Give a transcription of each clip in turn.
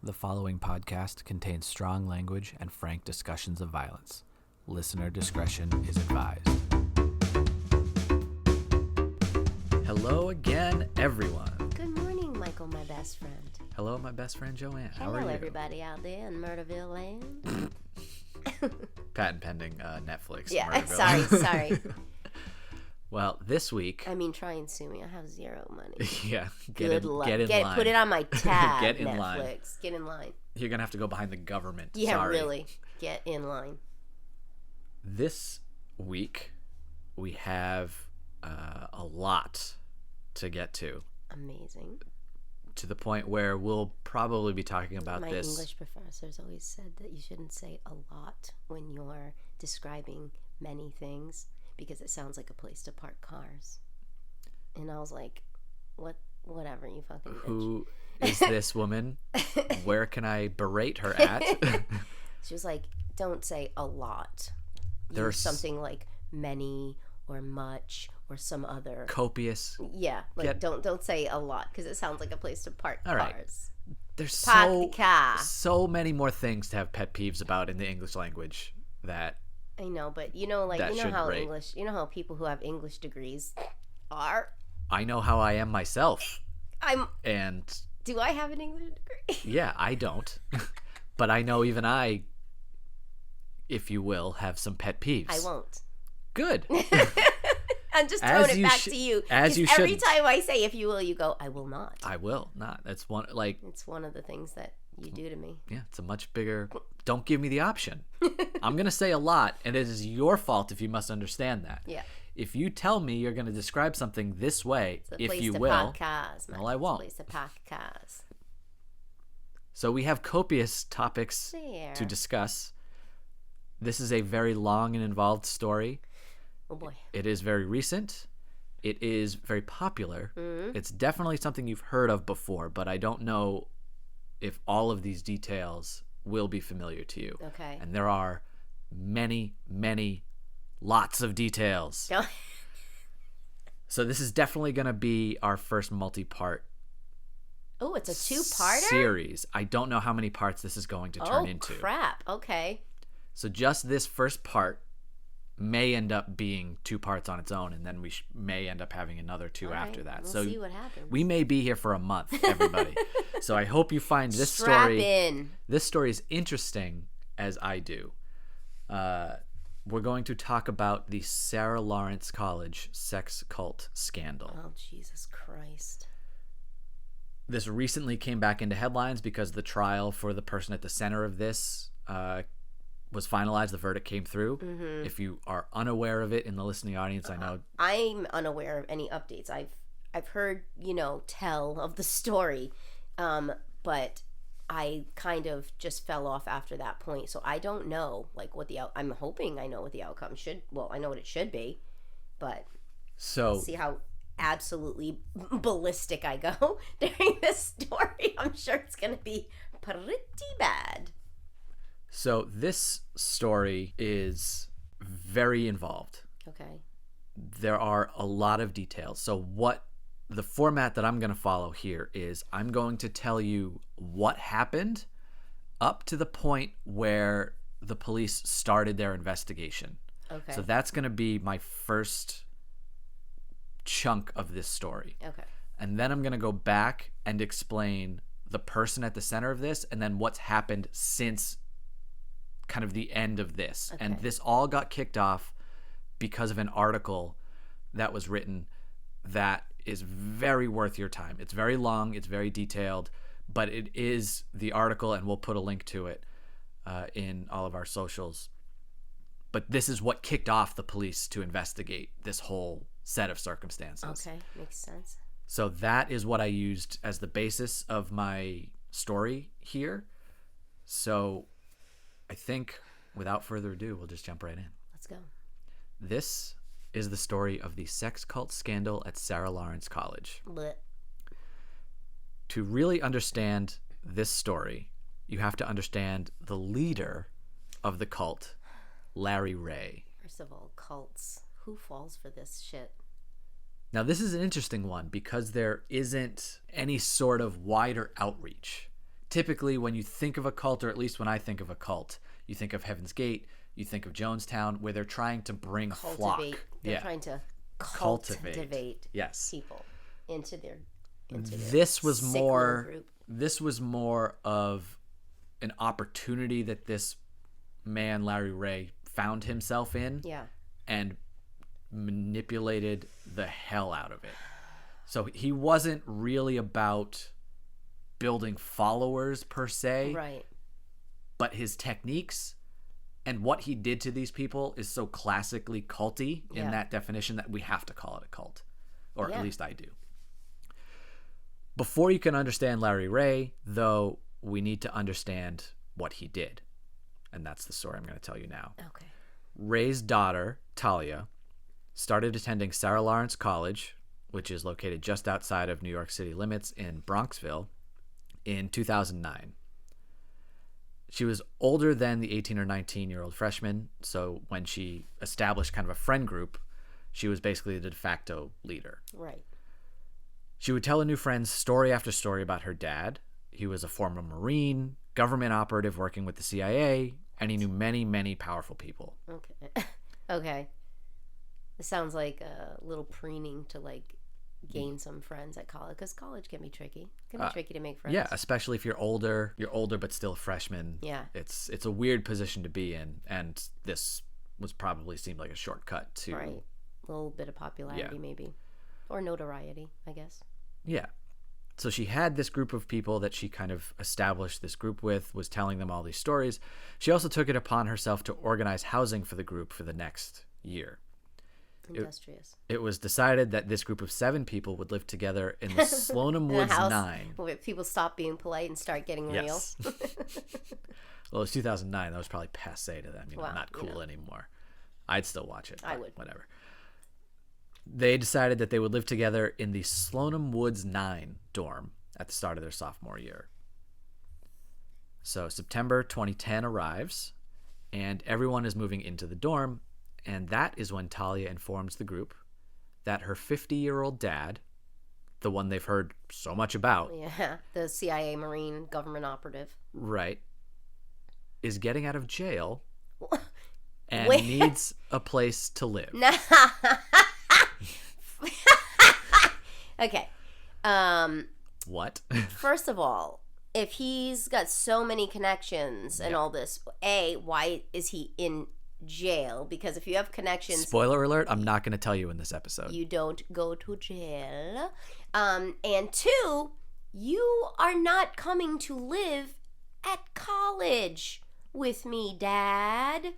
The following podcast contains strong language and frank discussions of violence. Listener discretion is advised. Hello again, everyone. Good morning, Michael, my best friend. Hello, my best friend Joanne. How are you? Hello, everybody out there in Murderville land. Patent pending Netflix. Yeah, Murderville. sorry. Well, this week... I mean, try and sue me. I have zero money. Yeah, Good luck. Get in line. Put it on my tab, Get in Netflix. line. Get in line. You're going to have to go behind the government. Yeah, Sorry. really. Get in line. This week, we have a lot to get to. Amazing. To the point where we'll probably be talking about My this. English professors always said that you shouldn't say a lot when you're describing many things because it sounds like a place to park cars. And I was like, whatever, you fucking bitch. Who is this woman? Where can I berate her at? She was like, don't say a lot. There's Use something like many or much or some other copious. Yeah, like don't say a lot because it sounds like a place to park All right. cars. There's Park the car. so many more things to have pet peeves about in the English language that I know, but you know how rate. English, you know how people who have English degrees are. I know how I am myself. Do I have an English degree? Yeah, I don't. But I know even I, if you will, have some pet peeves. I won't. Good. I'm just throwing it back to you. As you should. Every time I say "if you will," you go, "I will not." I will not. That's one It's one of the things that you do to me. Yeah, it's a much bigger. Don't give me the option. I'm gonna say a lot, and it is your fault if you must understand that. Yeah. If you tell me you're gonna describe something this way, if you will, well, I won't. It's a place to park cars. So we have copious topics to discuss. This is a very long and involved story. Oh boy. It is very recent. It is very popular. Mm-hmm. It's definitely something you've heard of before, but I don't know if all of these details will be familiar to you. Okay. And there are many, lots of details. So this is definitely going to be our first multi-part. Oh, it's a two-parter? Series. I don't know how many parts this is going to turn into. Oh, crap. Okay. So just this first part may end up being two parts on its own, and then we may end up having another two after that. We'll so see what happens. We may be here for a month, everybody. So I hope you find this Strap in. This story is interesting as I do. We're going to talk about the Sarah Lawrence College sex cult scandal. Oh, Jesus Christ. This recently came back into headlines because the trial for the person at the center of this was finalized. The verdict came through. Mm-hmm. If you are unaware of it in the listening audience, I know I'm unaware of any updates. I've heard, tell of the story, but I kind of just fell off after that point. So I don't know what I'm hoping I know what the outcome should. Well, I know what it should be, but see how absolutely ballistic I go during this story. I'm sure it's going to be pretty bad. So this story is very involved. Okay. There are a lot of details. So the format that I'm going to follow here is I'm going to tell you what happened up to the point where the police started their investigation. Okay. So that's going to be my first chunk of this story. Okay. And then I'm going to go back and explain the person at the center of this and then what's happened since kind of the end of this. Okay. And this all got kicked off because of an article that was written that is very worth your time. It's very long, it's very detailed, but it is the article, and we'll put a link to it in all of our socials. But this is what kicked off the police to investigate this whole set of circumstances. Okay, makes sense. So that is what I used as the basis of my story here. So I think, without further ado, we'll just jump right in. Let's go. This is the story of the sex cult scandal at Sarah Lawrence College. Blech. To really understand this story, you have to understand the leader of the cult, Larry Ray. First of all, cults. Who falls for this shit? Now, this is an interesting one because there isn't any sort of wider outreach typically when you think of a cult, or at least when I think of a cult, you think of Heaven's Gate, you think of Jonestown, where they're trying to bring flock. They're trying to cultivate yes. people into their this was sick more little group. This was more of an opportunity that this man, Larry Ray, found himself in. Yeah. And manipulated the hell out of it. So he wasn't really about building followers per se. Right. But his techniques and what he did to these people is so classically culty in that definition that we have to call it a cult. Or at least I do. Before you can understand Larry Ray, though, we need to understand what he did. And that's the story I'm going to tell you now. Okay. Ray's daughter, Talia, started attending Sarah Lawrence College, which is located just outside of New York City limits in Bronxville, in 2009. She was older than the 18 or 19-year-old freshman, so when she established kind of a friend group, she was basically the de facto leader. Right. She would tell her new friends story after story about her dad. He was a former Marine, government operative working with the CIA, and he knew many, many powerful people. Okay. Okay. It sounds like a little preening to like gain some friends at college, because college can be tricky. It can be tricky to make friends. Yeah, especially if you're older but still a freshman. Yeah. It's a weird position to be in, and this was probably seemed like a shortcut to Right. A little bit of popularity maybe. Or notoriety, I guess. Yeah. So she had this group of people that she kind of established this group with, was telling them all these stories. She also took it upon herself to organize housing for the group for the next year. Industrious. It was decided that this group of 7 people would live together in the Sloanham Woods 9. Where people stop being polite and start getting real. Well, it was 2009. That was probably passe to them. Not cool anymore. I'd still watch it. I would. Whatever. They decided that they would live together in the Sloanham Woods 9 dorm at the start of their sophomore year. So September 2010 arrives, and everyone is moving into the dorm, and that is when Talia informs the group that her 50-year-old dad, the one they've heard so much about, the CIA Marine government operative, right, is getting out of jail and needs a place to live. Okay. What? First of all, if he's got so many connections and all this, why is he in jail? Because if you have connections, spoiler alert, I'm not going to tell you in this episode. You don't go to jail. And 2, you are not coming to live at college with me, Dad.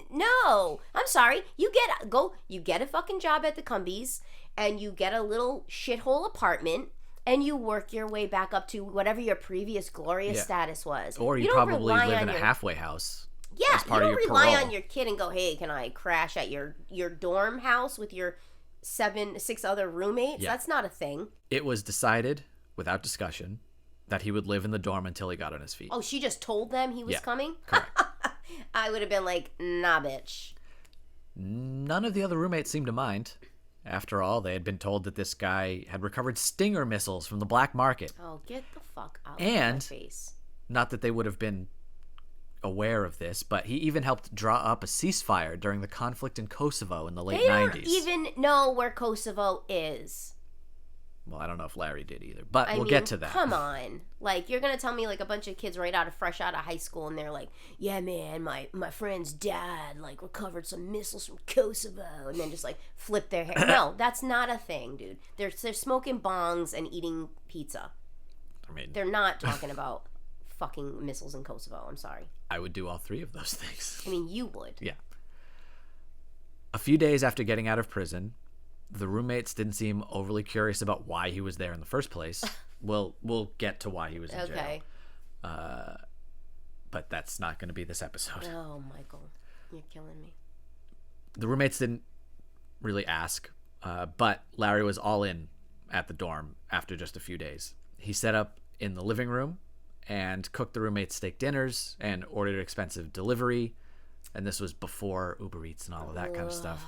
No, I'm sorry. You get a fucking job at the Cumbies, and you get a little shithole apartment, and you work your way back up to whatever your previous glorious status was. Or you probably live in a halfway house. Yeah, as part you of don't your rely parole. on your kid and go, hey, can I crash at your dorm house with your 6 other roommates? Yeah. That's not a thing. It was decided, without discussion, that he would live in the dorm until he got on his feet. Oh, she just told them he was coming? Correct. I would have been like, nah, bitch. None of the other roommates seemed to mind. After all, they had been told that this guy had recovered Stinger missiles from the black market. Oh, get the fuck out of my face. Not that they would have been aware of this, but he even helped draw up a ceasefire during the conflict in Kosovo in the late 90s. They don't even know where Kosovo is. Well, I don't know if Larry did either, but we'll get to that. Come on. Like, you're going to tell me, like, a bunch of kids fresh out of high school, and they're like, yeah, man, my friend's dad, like, recovered some missiles from Kosovo, and then just, like, flip their hair. No, that's not a thing, dude. They're smoking bongs and eating pizza. I mean, they're not talking about fucking missiles in Kosovo. I'm sorry. I would do all 3 of those things. I mean, you would. Yeah. A few days after getting out of prison, the roommates didn't seem overly curious about why he was there in the first place. We'll get to why he was in jail. But that's not going to be this episode. Oh, Michael, you're killing me. The roommates didn't really ask, but Larry was all in at the dorm after just a few days. He set up in the living room and cooked the roommates steak dinners and ordered expensive delivery. And this was before Uber Eats and all of that kind of stuff.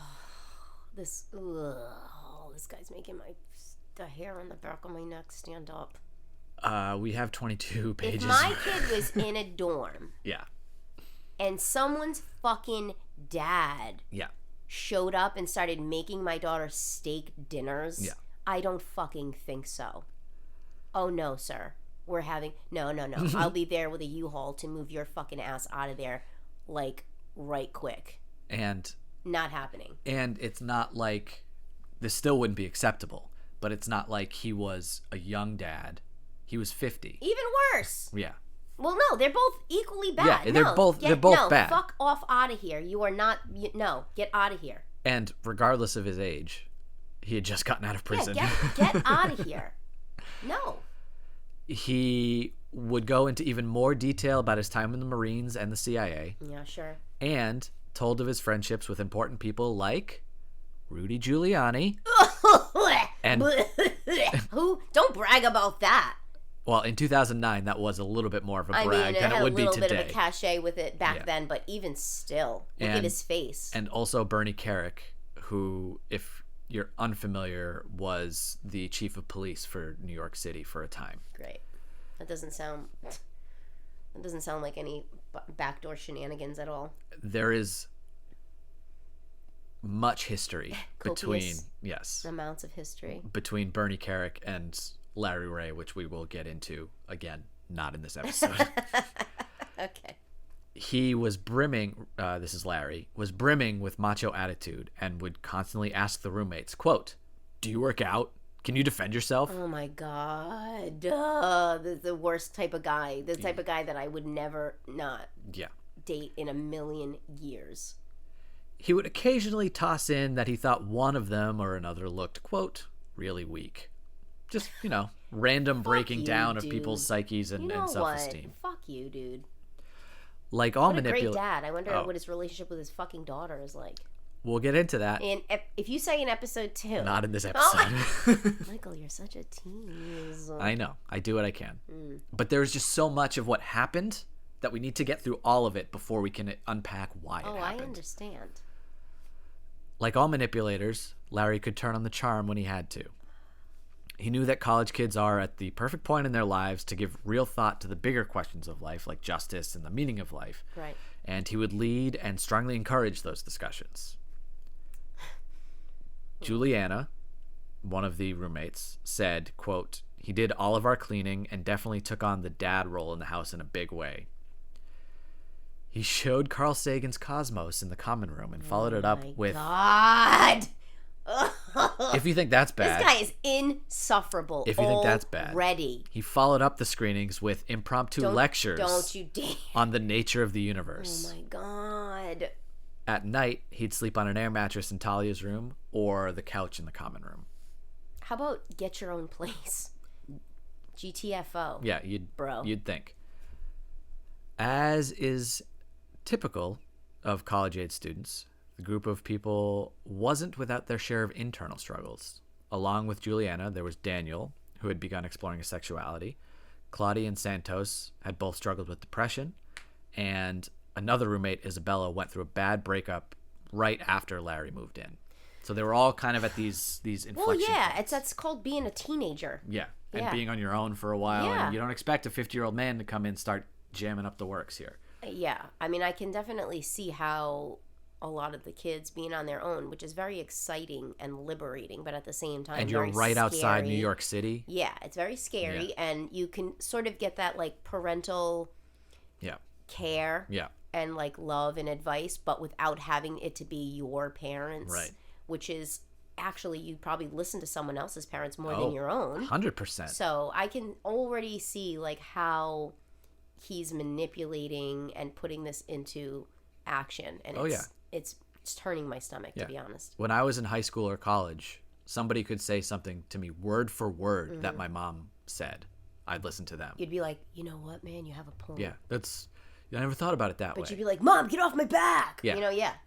This guy's making the hair on the back of my neck stand up. We have 22 pages. If my kid was in a dorm Yeah. and someone's fucking dad Yeah. showed up and started making my daughter steak dinners, Yeah. I don't fucking think so. Oh, no, sir. We're having... No. I'll be there with a U-Haul to move your fucking ass out of there, like, right quick. And Not happening. And it's not like this still wouldn't be acceptable, but it's not like he was a young dad. He was 50. Even worse. Yeah. Well, no, they're both equally bad. Yeah, they're both bad. Fuck off out of here. You are not... No, get out of here. And regardless of his age, he had just gotten out of prison. Yeah, get out of here. No. He would go into even more detail about his time in the Marines and the CIA. Yeah, sure. And told of his friendships with important people like Rudy Giuliani. And who? Don't brag about that. well, in 2009, that was a little bit more of a brag it than had it would a be little today. bit of a cachet with it back Yeah. then, but even still, look at his face. And also Bernie Kerik, who, if you're unfamiliar, was the chief of police for New York City for a time. Great. That doesn't sound like any backdoor shenanigans at all. There is much history between Copious amounts of history. between Bernie Kerik and Larry Ray, which we will get into again, not in this episode. Okay. He was brimming, this is Larry, was brimming with macho attitude and would constantly ask the roommates, quote, "Do you work out? Can you defend yourself?" Oh my God. The worst type of guy. The type of guy that I would never not Yeah. date in a million years. He would occasionally toss in that he thought one of them or another looked, quote, really weak. Just, random breaking you, down of dude. people's psyches and, You know and self-esteem. what? Fuck you, dude. Like all What a great manipulation. dad. I wonder what his relationship with his fucking daughter is like. We'll get into that. And if you say in episode 2. Not in this Oh episode. Michael, you're such a tease. I know. I do what I can. But there's just so much of what happened that we need to get through all of it before we can unpack why it I happened. understand. Like all manipulators, Larry could turn on the charm when he had to. He knew that college kids are at the perfect point in their lives to give real thought to the bigger questions of life, like justice and the meaning of life. Right. And he would lead and strongly encourage those discussions. Juliana, one of the roommates, said, quote, "He did all of our cleaning and definitely took on the dad role in the house in a big way. He showed Carl Sagan's Cosmos in the common room and followed it up with..." God! If you think that's bad... This guy is insufferable. If you think that's bad... Already. He followed up the screenings with impromptu lectures Don't you dare. on the nature of the universe. Oh my God. At night, he'd sleep on an air mattress in Talia's room or the couch in the common room. How about get your own place? GTFO. Yeah, you'd think. As is typical of college-age students, the group of people wasn't without their share of internal struggles. Along with Juliana, there was Daniel, who had begun exploring his sexuality. Claudia and Santos had both struggled with depression, and another roommate, Isabella, went through a bad breakup right after Larry moved in. So they were all kind of at these inflection points. that's called being a teenager. Yeah, and Yeah. being on your own for a while, Yeah. and you don't expect a 50-year-old man to come in and start jamming up the works here. Yeah, I mean, I can definitely see how a lot of the kids being on their own, which is very exciting and liberating, but at the same time, And you're very right outside scary. New York City. Yeah, it's very scary, and you can sort of get that like parental Yeah, care yeah, and like love and advice, but without having it to be your parents, Right. Which is actually you probably listen to someone else's parents more than your own. 100%. So I can already see like how he's manipulating and putting this into action, and it's turning my stomach, to be honest. When I was in high school or college, somebody could say something to me word for word that my mom said. I'd listen to them. You'd be like, you know what, man, you have a point. Yeah, I never thought about it that way. But you'd be like, Mom, get off my back. Yeah,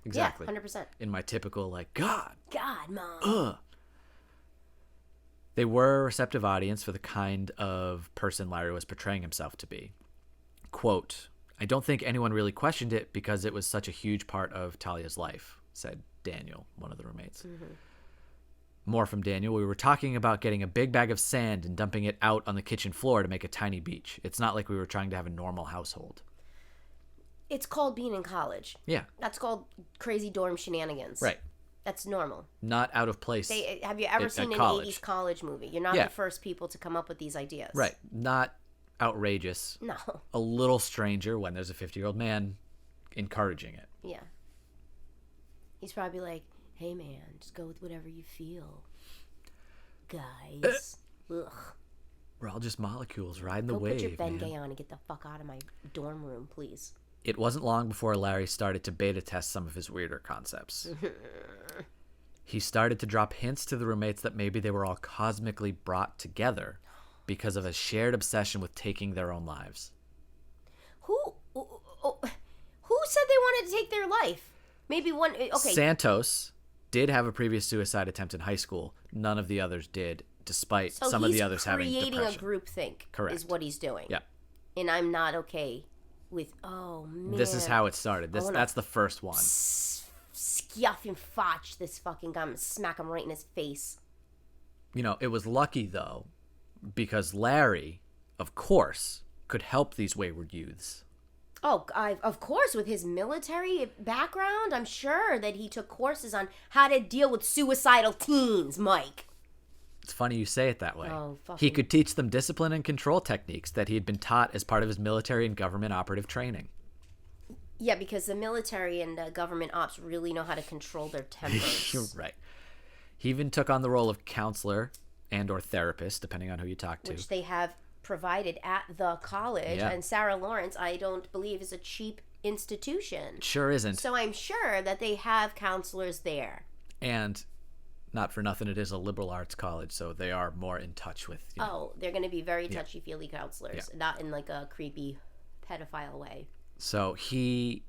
Exactly. Yeah, 100%. In my typical, like, God, Mom. They were a receptive audience for the kind of person Larry was portraying himself to be. Quote, "I don't think anyone really questioned it because it was such a huge part of Talia's life," said Daniel, one of the roommates. More from Daniel. We were talking about getting a big bag of sand and dumping it out on the kitchen floor to make a tiny beach. It's not like we were trying to have a normal household. It's called being in college. Yeah. That's called crazy dorm shenanigans. Right. That's normal. Not out of place. Have you ever seen an college. 80s college movie? You're not the first people to come up with these ideas. Right. Not outrageous. No. A little stranger when there's a 50-year-old man encouraging it. Yeah. He's probably like, hey, man, just go with whatever you feel. Guys. Ugh. We're all just molecules riding the wave, Go put your Ben man. Gay on and get the fuck out of my dorm room, please. It wasn't long before Larry started to beta test some of his weirder concepts. He started to drop hints to the roommates that maybe they were all cosmically brought together because of a shared obsession with taking their own lives. Who said they wanted to take their life? Maybe one. Okay. Santos did have a previous suicide attempt in high school. None of the others did, despite some of the others having depression. So he's creating a groupthink. Correct. Is what he's doing. Yeah. And I'm not okay with. Oh man. This is how it started. That's the first one. Scuff and fotch this fucking guy and smack him right in his face. You know, it was lucky though, because Larry, of course, could help these wayward youths. Oh, of course, with his military background, I'm sure that he took courses on how to deal with suicidal teens, Mike. It's funny you say it that way. Oh, fucking... He could teach them discipline and control techniques that he had been taught as part of his military and government operative training. Yeah, because the military and government ops really know how to control their tempers. You're right. He even took on the role of counselor and or therapist, depending on who you talk to. Which they have provided at the college. Yeah. And Sarah Lawrence, I don't believe, is a cheap institution. Sure isn't. So I'm sure that they have counselors there. And not for nothing, it is a liberal arts college, so they are more in touch with... They're going to be very touchy-feely counselors. Yeah. Not in like a creepy pedophile way. So he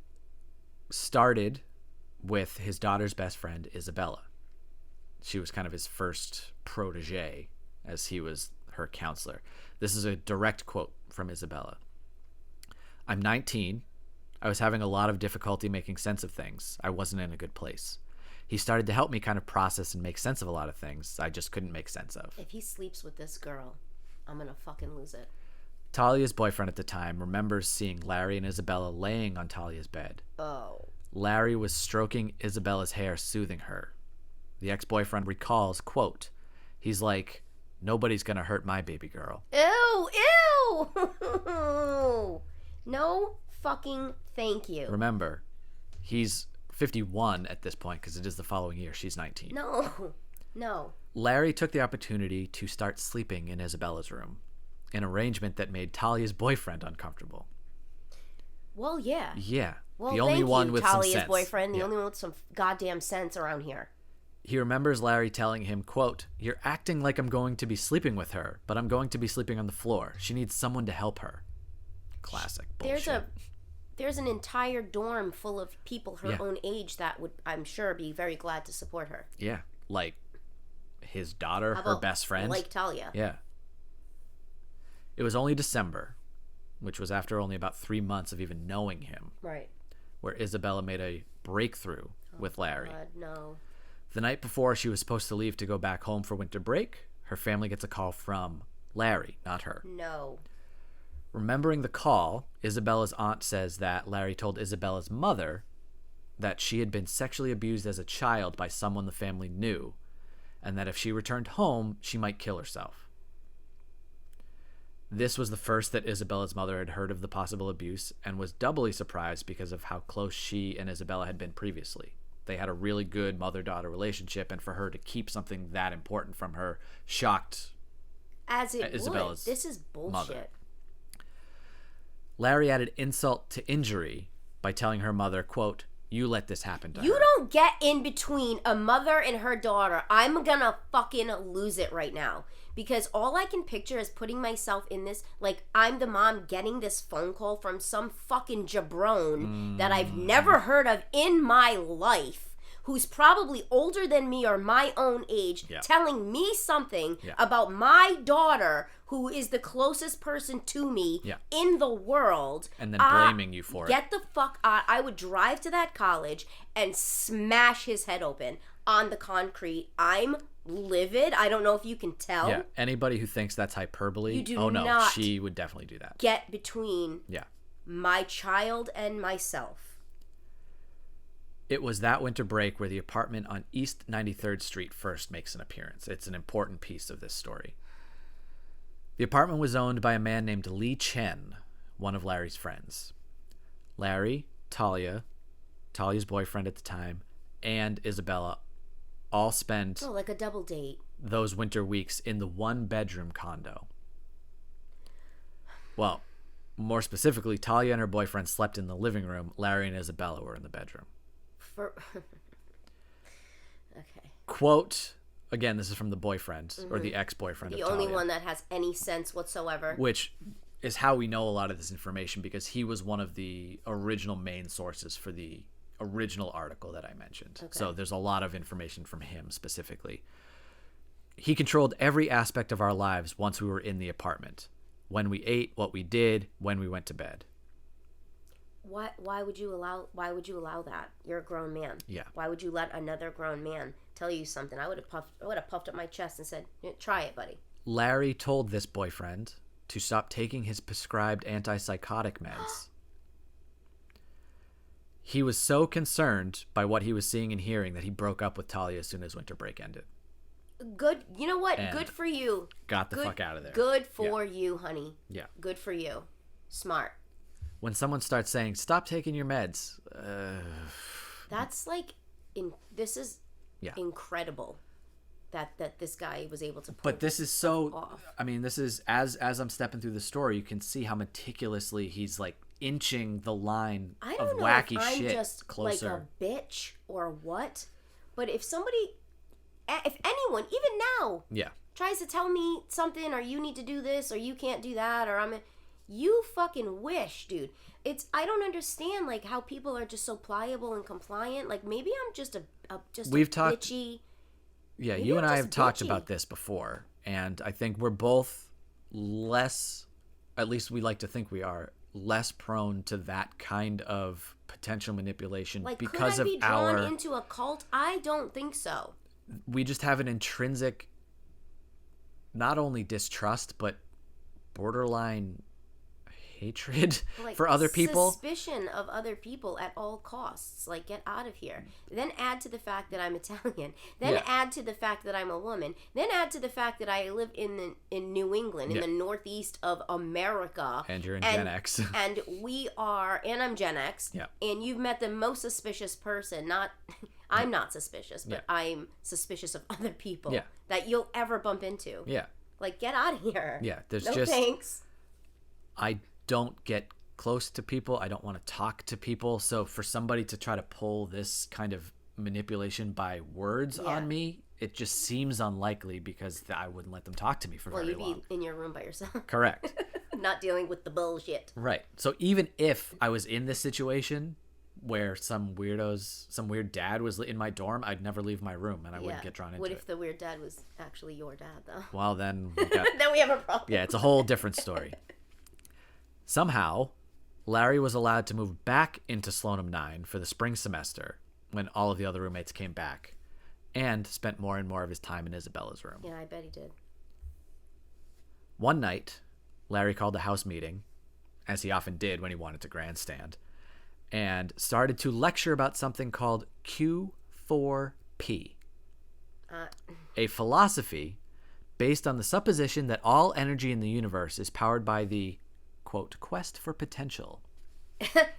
started with his daughter's best friend, Isabella. She was kind of his first protege, as he was her counselor. This is a direct quote from Isabella. I'm 19. I was having a lot of difficulty making sense of things. I wasn't in a good place. He started to help me kind of process and make sense of a lot of things I just couldn't make sense of. If he sleeps with this girl, I'm going to fucking lose it. Talia's boyfriend at the time remembers seeing Larry and Isabella laying on Talia's bed. Oh. Larry was stroking Isabella's hair, soothing her. The ex-boyfriend recalls, quote, he's like, nobody's gonna hurt my baby girl. Ew, ew! No fucking thank you. Remember, he's 51 at this point because it is the following year. She's 19. No. Larry took the opportunity to start sleeping in Isabella's room, an arrangement that made Talia's boyfriend uncomfortable. Well, yeah. Yeah. Well, the only one with Talia's some sense. Boyfriend, the only one with some goddamn sense around here. He remembers Larry telling him, quote, you're acting like I'm going to be sleeping with her, but I'm going to be sleeping on the floor. She needs someone to help her. Classic bullshit. There's an entire dorm full of people her own age that would, I'm sure, be very glad to support her. Yeah. Like his daughter, her best friend. Like Talia. Yeah. It was only December, which was after only about 3 months of even knowing him. Right. Where Isabella made a breakthrough with Larry. God, no. The night before she was supposed to leave to go back home for winter break, her family gets a call from Larry, not her. No. Remembering the call, Isabella's aunt says that Larry told Isabella's mother that she had been sexually abused as a child by someone the family knew, and that if she returned home, she might kill herself. This was the first that Isabella's mother had heard of the possible abuse, and was doubly surprised because of how close she and Isabella had been previously. They had a really good mother-daughter relationship, and for her to keep something that important from her shocked as it Isabella's would. This is bullshit. Mother. Larry added insult to injury by telling her mother, quote, you let this happen to her. You don't get in between a mother and her daughter. I'm gonna fucking lose it right now. Because all I can picture is putting myself in this, like I'm the mom getting this phone call from some fucking jabron that I've never heard of in my life, who's probably older than me or my own age, telling me something about my daughter, who is the closest person to me in the world. And then blaming you for it. Get the fuck out. I would drive to that college and smash his head open on the concrete. I'm livid. I don't know if you can tell. Yeah, anybody who thinks that's hyperbole, You do oh no, not she would definitely do that. Get between Yeah. my child and myself. It was that winter break where the apartment on East 93rd Street first makes an appearance. It's an important piece of this story. The apartment was owned by a man named Lee Chen, one of Larry's friends. Larry, Talia's boyfriend at the time, and Isabella all spent like a double date. Those winter weeks in the one-bedroom condo. Well, more specifically, Talia and her boyfriend slept in the living room. Larry and Isabella were in the bedroom. Okay. Quote, again, this is from the boyfriend, or the ex-boyfriend of The Talia. only one that has any sense whatsoever. Which is how we know a lot of this information, because he was one of the original main sources for the original article that I mentioned. Okay. So there's a lot of information from him specifically. He controlled every aspect of our lives once we were in the apartment. When we ate, what we did, when we went to bed. Why would you allow that? You're a grown man. Yeah. Why would you let another grown man tell you something? I would have puffed up my chest and said, "Try it, buddy." Larry told this boyfriend to stop taking his prescribed antipsychotic meds. He was so concerned by what he was seeing and hearing that he broke up with Talia as soon as winter break ended. Good. You know what? And good for you. Got the fuck out of there. Good for you, honey. Yeah. Good for you. Smart. When someone starts saying, "Stop taking your meds," that's like, this is incredible that this guy was able to pull. But this is so off. I mean, this is as I'm stepping through the story, you can see how meticulously he's like inching the line I of don't know wacky if I'm shit just closer. like a bitch or what, but if anyone, even now, tries to tell me something, or you need to do this, or you can't do that, or you fucking wish, dude. I don't understand like how people are just so pliable and compliant. Like maybe I'm just bitchy. Yeah, maybe you and I'm I just have talked bitchy. about this before, and I think we're both less, at least we like to think we are, less prone to that kind of potential manipulation Like, because could I of be drawn into a cult? I don't think so. We just have an intrinsic, not only distrust, but borderline hatred Like, for other people. Suspicion of other people at all costs. Like, get out of here. Then add to the fact that I'm Italian. Then add to the fact that I'm a woman. Then add to the fact that I live in New England, in the northeast of America. And you're in Gen X. And I'm Gen X. Yeah. And you've met the most suspicious person. I'm not suspicious, but I'm suspicious of other people that you'll ever bump into. Yeah. Like, get out of here. Yeah. There's no just... thanks. I don't get close to people. I don't want to talk to people. So for somebody to try to pull this kind of manipulation by words on me, it just seems unlikely, because I wouldn't let them talk to me for very long. Well, you'd be in your room by yourself. Correct. Not dealing with the bullshit. Right. So even if I was in this situation where some weird dad was in my dorm, I'd never leave my room and I wouldn't get drawn into it. What if the weird dad was actually your dad, though? Well, then then we have a problem. Yeah, it's a whole different story. Somehow, Larry was allowed to move back into Sloanham 9 for the spring semester when all of the other roommates came back, and spent more and more of his time in Isabella's room. Yeah, I bet he did. One night, Larry called a house meeting, as he often did when he wanted to grandstand, and started to lecture about something called Q4P, a philosophy based on the supposition that all energy in the universe is powered by the, quote, quest for potential.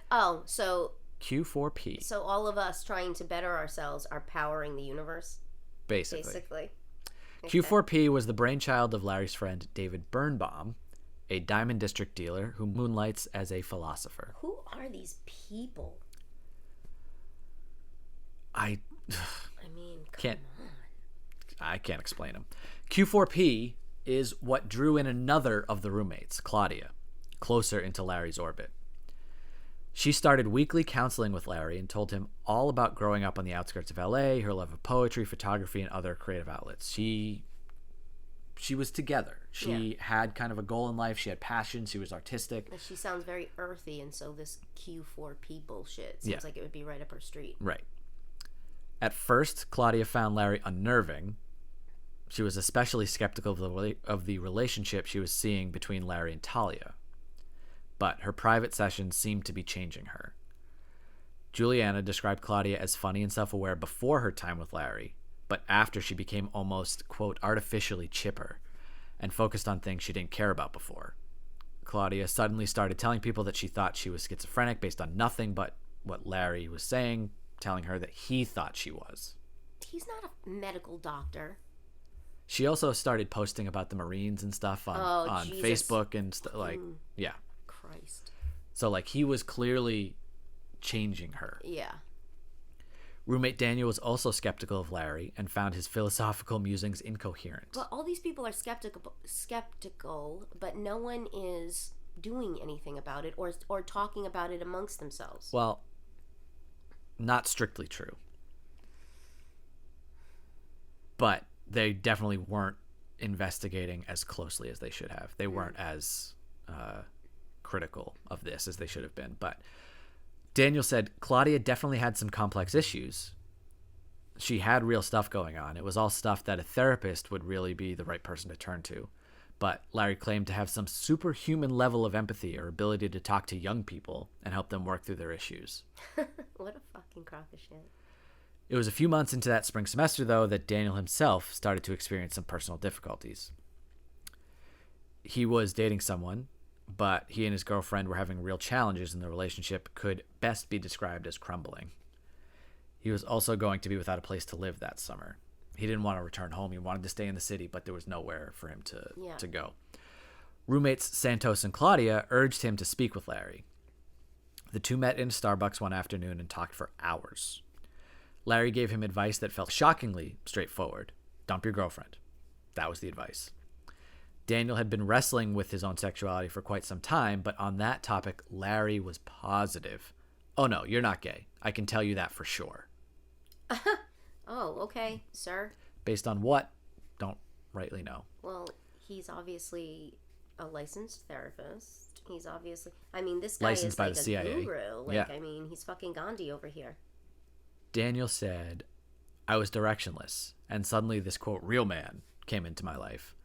Oh, so Q4P. So all of us trying to better ourselves are powering the universe? Basically. Okay. Q4P was the brainchild of Larry's friend David Birnbaum, a Diamond District dealer who moonlights as a philosopher. Who are these people? I mean, I can't explain them. Q4P is what drew in another of the roommates, Claudia, closer into Larry's orbit. She started weekly counseling with Larry and told him all about growing up on the outskirts of LA, her love of poetry, photography, and other creative outlets. She was together. She had kind of a goal in life. She had passion. She was artistic. She sounds very earthy, and so this Q4P bullshit seems like it would be right up her street. Right. At first, Claudia found Larry unnerving, She was especially skeptical of the relationship she was seeing between Larry and Talia. But her private sessions seemed to be changing her. Juliana described Claudia as funny and self-aware before her time with Larry, but after she became almost, quote, artificially chipper and focused on things she didn't care about before. Claudia suddenly started telling people that she thought she was schizophrenic based on nothing but what Larry was saying, telling her that he thought she was. He's not a medical doctor. She also started posting about the Marines and stuff on Facebook and yeah. Christ. So like he was clearly changing her. Yeah. Roommate Daniel was also skeptical of Larry and found his philosophical musings incoherent. Well, all these people are skeptical, but no one is doing anything about it or talking about it amongst themselves. Well, not strictly true. But they definitely weren't investigating as closely as they should have. They weren't as critical of this as they should have been. But Daniel said Claudia definitely had some complex issues. She had real stuff going on. It was all stuff that a therapist would really be the right person to turn to. But Larry claimed to have some superhuman level of empathy or ability to talk to young people and help them work through their issues. What a fucking crock of shit. It was a few months into that spring semester, though, that Daniel himself started to experience some personal difficulties. He was dating someone, but he and his girlfriend were having real challenges, and the relationship could best be described as crumbling. He was also going to be without a place to live that summer. He didn't want to return home. He wanted to stay in the city, but there was nowhere for him to go. Roommates Santos and Claudia urged him to speak with Larry. The two met in Starbucks one afternoon and talked for hours. Larry gave him advice that felt shockingly straightforward. Dump your girlfriend. That was the advice. Daniel had been wrestling with his own sexuality for quite some time, but on that topic, Larry was positive. Oh no, you're not gay. I can tell you that for sure. Oh, okay, sir. Based on what? Don't rightly know. Well, he's obviously a licensed therapist. He's obviously, I mean, this guy licensed is by like the a CIA. guru. Like, Yeah. I mean, he's fucking Gandhi over here. Daniel said, I was directionless, and suddenly this, quote, real man came into my life.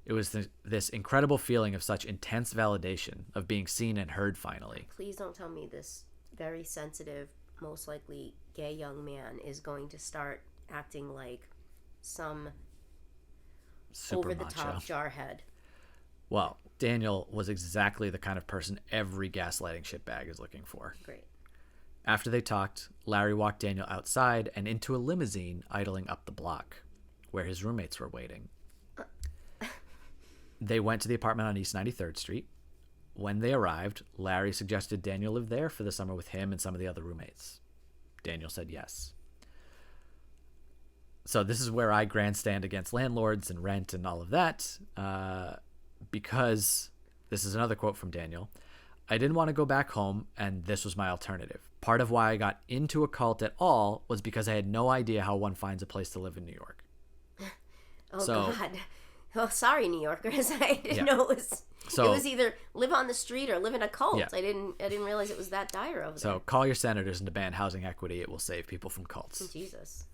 It was this incredible feeling of such intense validation, of being seen and heard finally. Please don't tell me this very sensitive, most likely gay young man is going to start acting like some Super over-the-top macho. jarhead. Well, Daniel was exactly the kind of person every gaslighting shitbag is looking for. Great. After they talked, Larry walked Daniel outside and into a limousine idling up the block, where his roommates were waiting. They went to the apartment on East 93rd Street. When they arrived, Larry suggested Daniel live there for the summer with him and some of the other roommates. Daniel said yes. So this is where I grandstand against landlords and rent and all of that, because this is another quote from Daniel. I didn't want to go back home, and this was my alternative. Part of why I got into a cult at all was because I had no idea how one finds a place to live in New York. Oh, God. Oh, sorry, New Yorkers. I didn't know it was either live on the street or live in a cult. Yeah. I didn't realize it was that dire over there. So call your senators and demand housing equity. It will save people from cults. Jesus.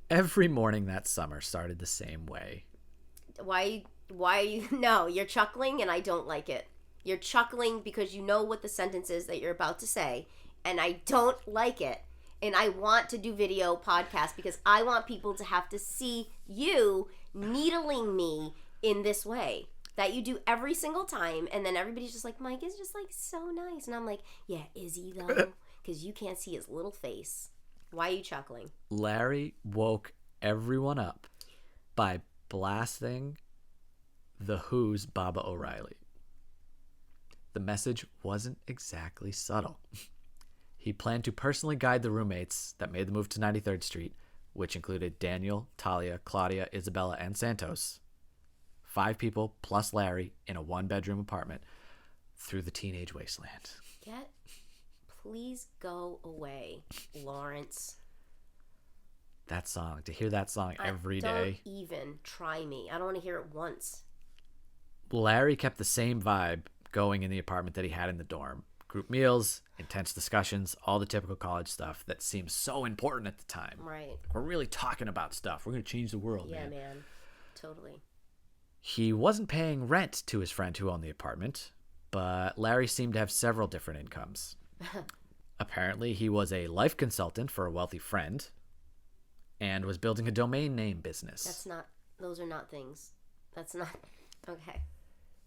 Every morning that summer started the same way. Why no, you're chuckling and I don't like it. You're chuckling because you know what the sentence is that you're about to say, and I don't like it. And I want to do video podcast because I want people to have to see you needling me in this way that you do every single time, and then everybody's just like, Mike is just like so nice, and I'm like, yeah, is he though? Because you can't see his little face. Why are you chuckling? Larry woke everyone up by blasting The Who's Baba O'Reilly. The message wasn't exactly subtle. He planned to personally guide the roommates that made the move to 93rd Street, which included Daniel, Talia, Claudia, Isabella, and Santos. 5 people plus Larry in a 1-bedroom apartment through the teenage wasteland. Please go away, Lawrence. That song, to hear that song every day. Don't even try me. I don't want to hear it once. Larry kept the same vibe going in the apartment that he had in the dorm. Group meals, intense discussions, all the typical college stuff that seems so important at the time. Right. We're really talking about stuff. We're going to change the world, Yeah, man. man. Totally. He wasn't paying rent to his friend who owned the apartment, but Larry seemed to have several different incomes. Apparently, he was a life consultant for a wealthy friend and was building a domain name business. Those are not things. That's not, okay.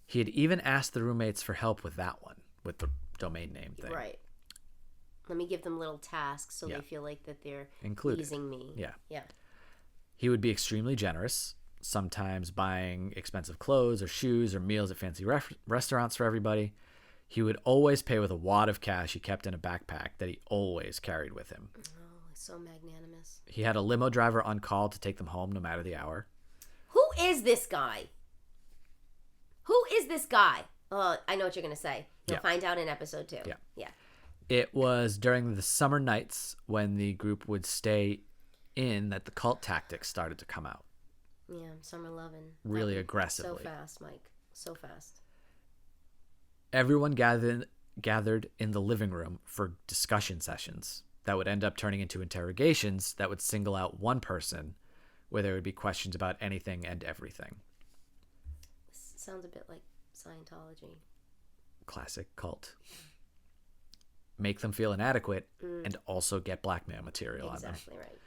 He had even asked the roommates for help with that one, with the domain name thing. Right. Let me give them little tasks so Yeah. they feel like that they're Included. pleasing me. Yeah. Yeah. He would be extremely generous, sometimes buying expensive clothes or shoes or meals at fancy restaurants for everybody. He would always pay with a wad of cash he kept in a backpack that he always carried with him. Oh, so magnanimous. He had a limo driver on call to take them home no matter the hour. Who is this guy? Who is this guy? Oh, I know what you're going to say. You'll find out in episode 2. Yeah. Yeah. It was during the summer nights when the group would stay in that the cult tactics started to come out. Yeah, summer loving. Really aggressively. So fast, Mike. So fast. Everyone gathered in the living room for discussion sessions that would end up turning into interrogations that would single out one person, where there would be questions about anything and everything. This sounds a bit like Scientology. Classic cult. Make them feel inadequate and also get blackmail material on them. Exactly right.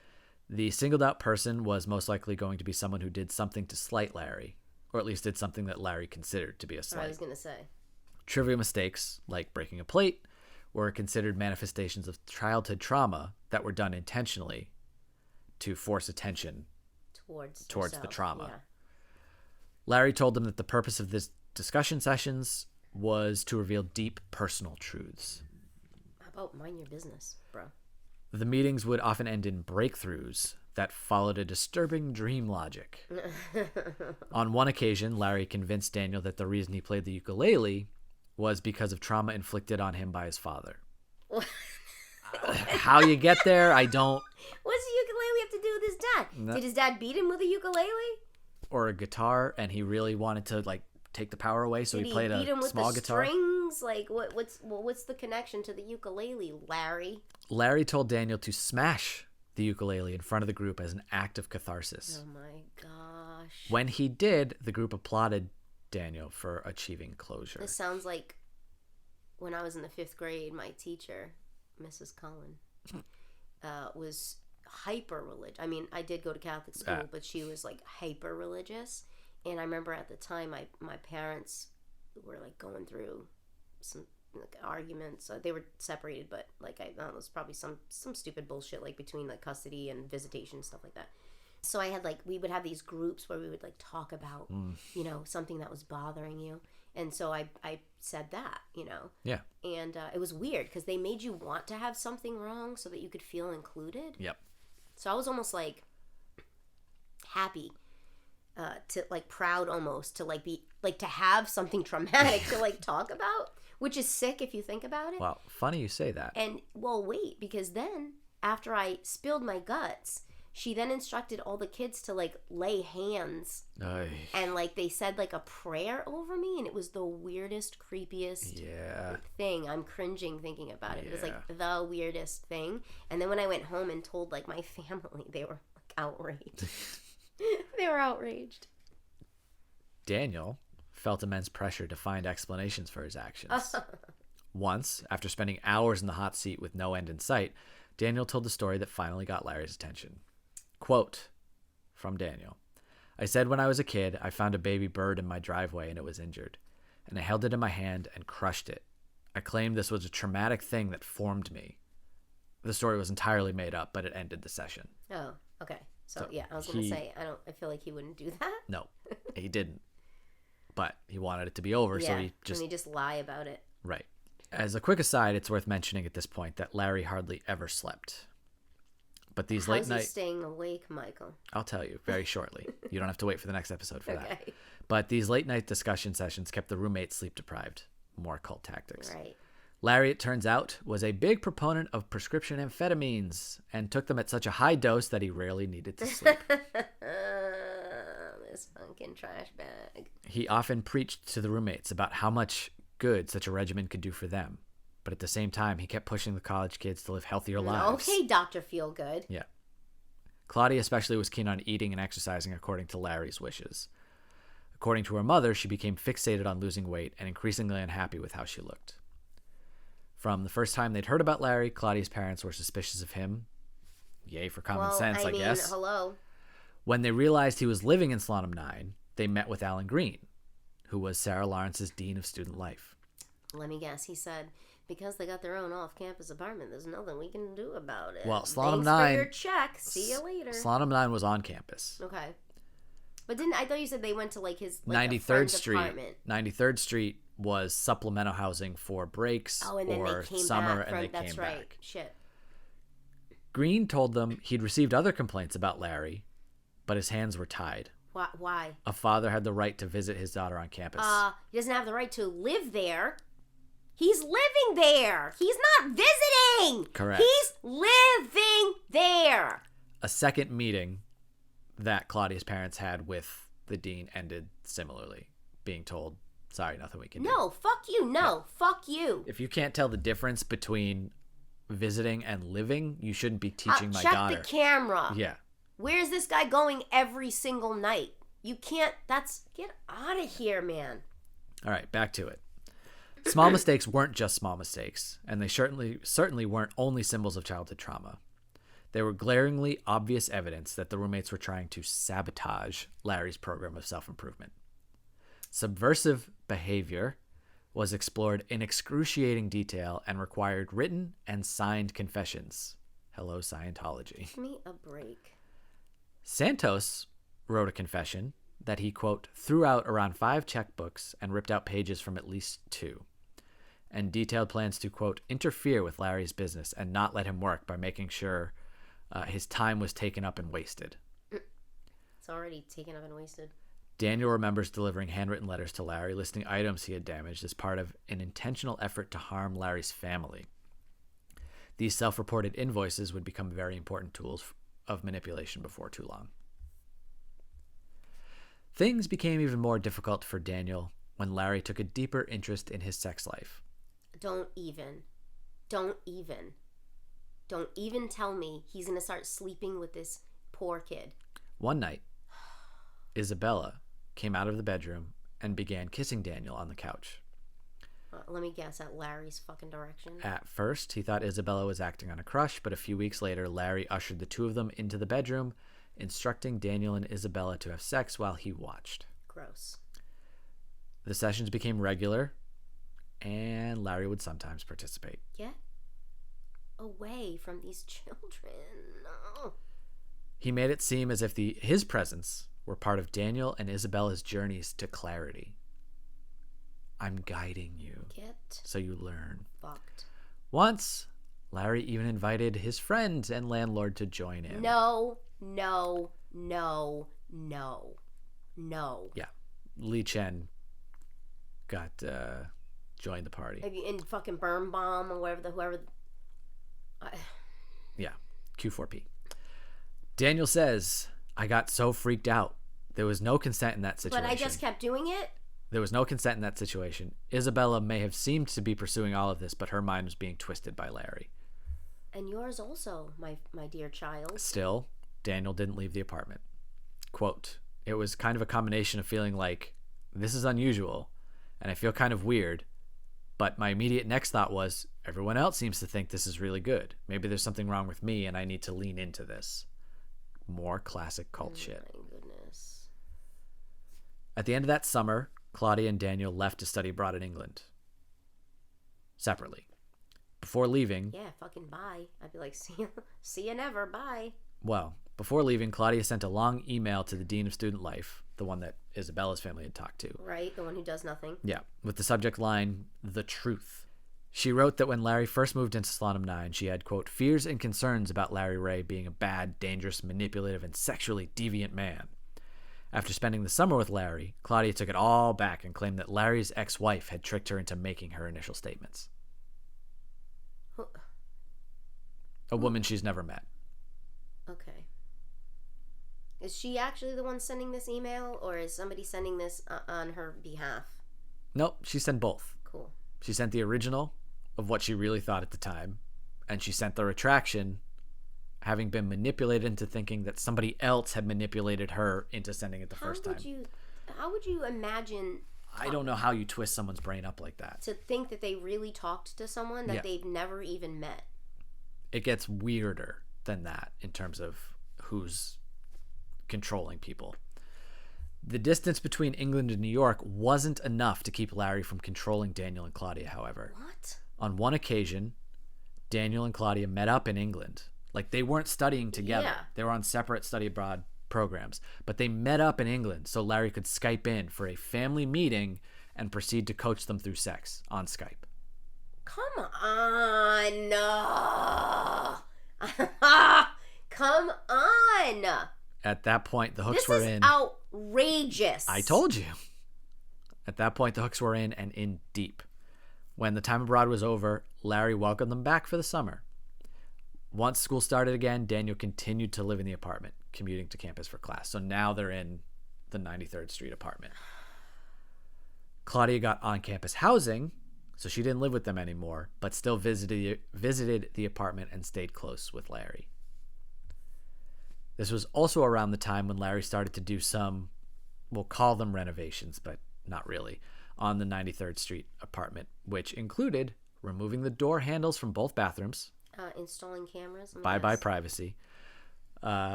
The singled out person was most likely going to be someone who did something to slight Larry, or at least did something that Larry considered to be a slight. I was going to say. Trivial mistakes, like breaking a plate, were considered manifestations of childhood trauma that were done intentionally to force attention towards the trauma. Yeah. Larry told them that the purpose of this discussion sessions was to reveal deep personal truths. How about mind your business, bro? The meetings would often end in breakthroughs that followed a disturbing dream logic. On one occasion, Larry convinced Daniel that the reason he played the ukulele was because of trauma inflicted on him by his father. How you get there, I don't... What's the ukulele have to do with his dad? No. Did his dad beat him with a ukulele? Or a guitar, and he really wanted to, like, take the power away, so Did he played beat him a with small the guitar. Strings? Like, what's the connection to the ukulele, Larry? Larry told Daniel to smash the ukulele in front of the group as an act of catharsis. Oh my gosh. When he did, the group applauded Daniel for achieving closure. This sounds like when I was in the 5th grade, my teacher, Mrs. Cullen, was hyper religious. I mean, I did go to Catholic school, but she was like hyper religious. And I remember at the time, my parents were like going through some like arguments. They were separated, but like I don't know, it was probably some stupid bullshit like between like custody and visitation, stuff like that. So I had we would have these groups where we would like talk about something that was bothering you. And so I said that, Yeah. And it was weird because they made you want to have something wrong so that you could feel included. Yep. So I was almost like happy to like proud almost to like be like to have something traumatic to like talk about, which is sick if you think about it. Well, funny you say that. And well, wait, because then after I spilled my guts, she then instructed all the kids to like lay hands and like they said like a prayer over me, and it was the weirdest, creepiest thing. I'm cringing thinking about it. It was like the weirdest thing. And then when I went home and told like my family, they were like outraged. They were outraged. Daniel felt immense pressure to find explanations for his actions. Once, after spending hours in the hot seat with no end in sight, Daniel told the story that finally got Larry's attention. Quote from Daniel: "I said when I was a kid, I found a baby bird in my driveway and it was injured, and I held it in my hand and crushed it. I claimed this was a traumatic thing that formed me." The story was entirely made up, but it ended the session. Oh, okay. So yeah, I was going to say, I feel like he wouldn't do that. No, he didn't. But he wanted it to be over, so he just lie about it. Right. As a quick aside, it's worth mentioning at this point that Larry hardly ever slept. But these late night... How's he staying awake, Michael? I'll tell you very shortly. You don't have to wait for the next episode for that. Okay. But these late night discussion sessions kept the roommates sleep deprived. More cult tactics. Right. Larry, it turns out, was a big proponent of prescription amphetamines and took them at such a high dose that he rarely needed to sleep. This fucking trash bag. He often preached to the roommates about how much good such a regimen could do for them. But at the same time, he kept pushing the college kids to live healthier lives. Okay, Dr. Feelgood. Yeah. Claudia especially was keen on eating and exercising according to Larry's wishes. According to her mother, she became fixated on losing weight and increasingly unhappy with how she looked. From the first time they'd heard about Larry, Claudia's parents were suspicious of him. Yay for common sense, I guess. Hello. When they realized he was living in Slonim 9, they met with Alan Green, who was Sarah Lawrence's Dean of Student Life. Let me guess. He said, because they got their own off-campus apartment, there's nothing we can do about it. Well, Slonim Thanks 9... for your check. See you later. Slonim 9 was on campus. Okay. But I thought you said they went to like his 93rd Street. apartment. 93rd Street was supplemental housing for breaks and then or they came summer, back and they that's came right. back. Shit. Green told them he'd received other complaints about Larry, but his hands were tied. Why? A father had the right to visit his daughter on campus. He doesn't have the right to live there. He's living there. He's not visiting. Correct. He's living there. A second meeting that Claudia's parents had with the dean ended similarly, being told, sorry, nothing we can do. No, fuck you. No, fuck you. If you can't tell the difference between visiting and living, you shouldn't be teaching my daughter. Check the camera. Yeah. Where's this guy going every single night? You can't, get out of here, man. All right, back to it. Small mistakes weren't just small mistakes, and they certainly weren't only symbols of childhood trauma. They were glaringly obvious evidence that the roommates were trying to sabotage Larry's program of self-improvement. Subversive behavior was explored in excruciating detail and required written and signed confessions. Hello, Scientology. Give me a break. Santos wrote a confession that he, quote, threw out around 5 checkbooks and ripped out pages from at least 2, and detailed plans to, quote, interfere with Larry's business and not let him work by making sure his time was taken up and wasted. It's already taken up and wasted. Daniel remembers delivering handwritten letters to Larry listing items he had damaged as part of an intentional effort to harm Larry's family. These self-reported invoices would become very important tools of manipulation before too long. Things became even more difficult for Daniel when Larry took a deeper interest in his sex life. Don't even tell me he's going to start sleeping with this poor kid. One night, Isabella came out of the bedroom and began kissing Daniel on the couch. Let me guess, at Larry's fucking direction? At first, he thought Isabella was acting on a crush, but a few weeks later, Larry ushered the two of them into the bedroom, instructing Daniel and Isabella to have sex while he watched. Gross. The sessions became regular, and Larry would sometimes participate. Get away from these children. No. He made it seem as if his presence were part of Daniel and Isabella's journeys to clarity. I'm guiding you. Get so you learn. Fucked. Once, Larry even invited his friend and landlord to join him. No. Yeah. Lee Chen got joined the party. Maybe in fucking Birnbaum or whoever. Yeah. Q4P. Daniel says, I got so freaked out. There was no consent in that situation. But I just kept doing it? There was no consent in that situation. Isabella may have seemed to be pursuing all of this, but her mind was being twisted by Larry. And yours also, my dear child. Still, Daniel didn't leave the apartment. Quote, it was kind of a combination of feeling like, this is unusual, and I feel kind of weird, but my immediate next thought was, everyone else seems to think this is really good. Maybe there's something wrong with me, and I need to lean into this. More classic cult shit. My goodness. At the end of that summer, Claudia and Daniel left to study abroad in England. Separately. Before leaving... Yeah, fucking bye. I'd be like, see you never, bye. Well, before leaving, Claudia sent a long email to the Dean of Student Life, the one that Isabella's family had talked to. Right, the one who does nothing. Yeah, with the subject line, The Truth. She wrote that when Larry first moved into Slonim 9, she had, quote, fears and concerns about Larry Ray being a bad, dangerous, manipulative, and sexually deviant man. After spending the summer with Larry, Claudia took it all back and claimed that Larry's ex-wife had tricked her into making her initial statements. A woman she's never met. Okay. Is she actually the one sending this email, or is somebody sending this on her behalf? Nope, she sent both. Cool. She sent the original, of what she really thought at the time, and she sent the retraction, having been manipulated into thinking that somebody else had manipulated her into sending it the first time. How would you imagine... I don't know how you twist someone's brain up like that. To think that they really talked to someone that they've never even met. It gets weirder than that in terms of who's controlling people. The distance between England and New York wasn't enough to keep Larry from controlling Daniel and Claudia, however. What? On one occasion, Daniel and Claudia met up in England. Like, they weren't studying together. Yeah. They were on separate study abroad programs. But they met up in England so Larry could Skype in for a family meeting and proceed to coach them through sex on Skype. Come on. Come on. At that point, the hooks This were is in. Outrageous. I told you. At that point, the hooks were in and in deep. When the time abroad was over, Larry welcomed them back for the summer. Once school started again, Daniel continued to live in the apartment, commuting to campus for class. So now they're in the 93rd Street apartment. Claudia got on-campus housing, so she didn't live with them anymore, but still visited the apartment and stayed close with Larry. This was also around the time when Larry started to do some, we'll call them renovations, but not really, on the 93rd Street apartment, which included removing the door handles from both bathrooms, installing cameras. Bye-bye privacy.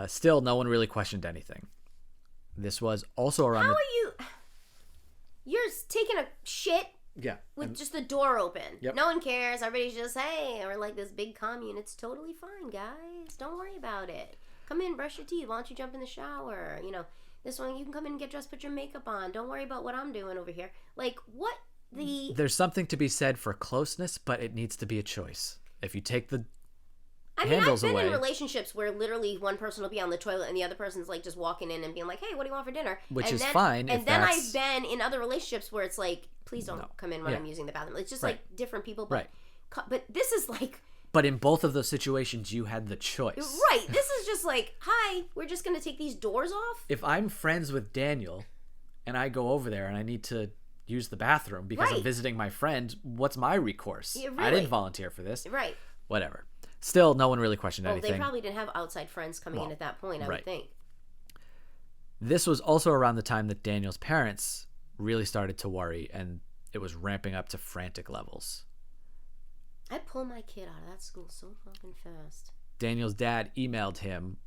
Still, no one really questioned anything. This was also around... How are you... You're taking a shit Yeah. with just the door open. Yep. No one cares. Everybody's just, hey, we're like this big commune. It's totally fine, guys. Don't worry about it. Come in, brush your teeth. Why don't you jump in the shower? You know, this one, you can come in and get dressed, put your makeup on. Don't worry about what I'm doing over here. Like, what the... There's something to be said for closeness, but it needs to be a choice. If you take the I've handles been away, in relationships where literally one person will be on the toilet and the other person's like just walking in and being like, hey, what do you want for dinner? which and is then, fine. And if then that's... I've been in other relationships where it's like, please don't come in when Yeah. I'm using the bathroom. It's just Right. like different people. But, Right. But this is like... But in both of those situations, you had the choice. Right. This is just like, hi, we're just going to take these doors off? If I'm friends with Daniel and I go over there and I need to use the bathroom because I'm Right. visiting my friend, what's my recourse? Yeah, I really. didn't volunteer for this. Right. Whatever. Still, no one really questioned Well, anything. they probably didn't have outside friends coming in at that point, I would right. think. This was also around the time that Daniel's parents really started to worry, and it was ramping up to frantic levels. I'd pull my kid out of that school so fucking fast. Daniel's dad emailed him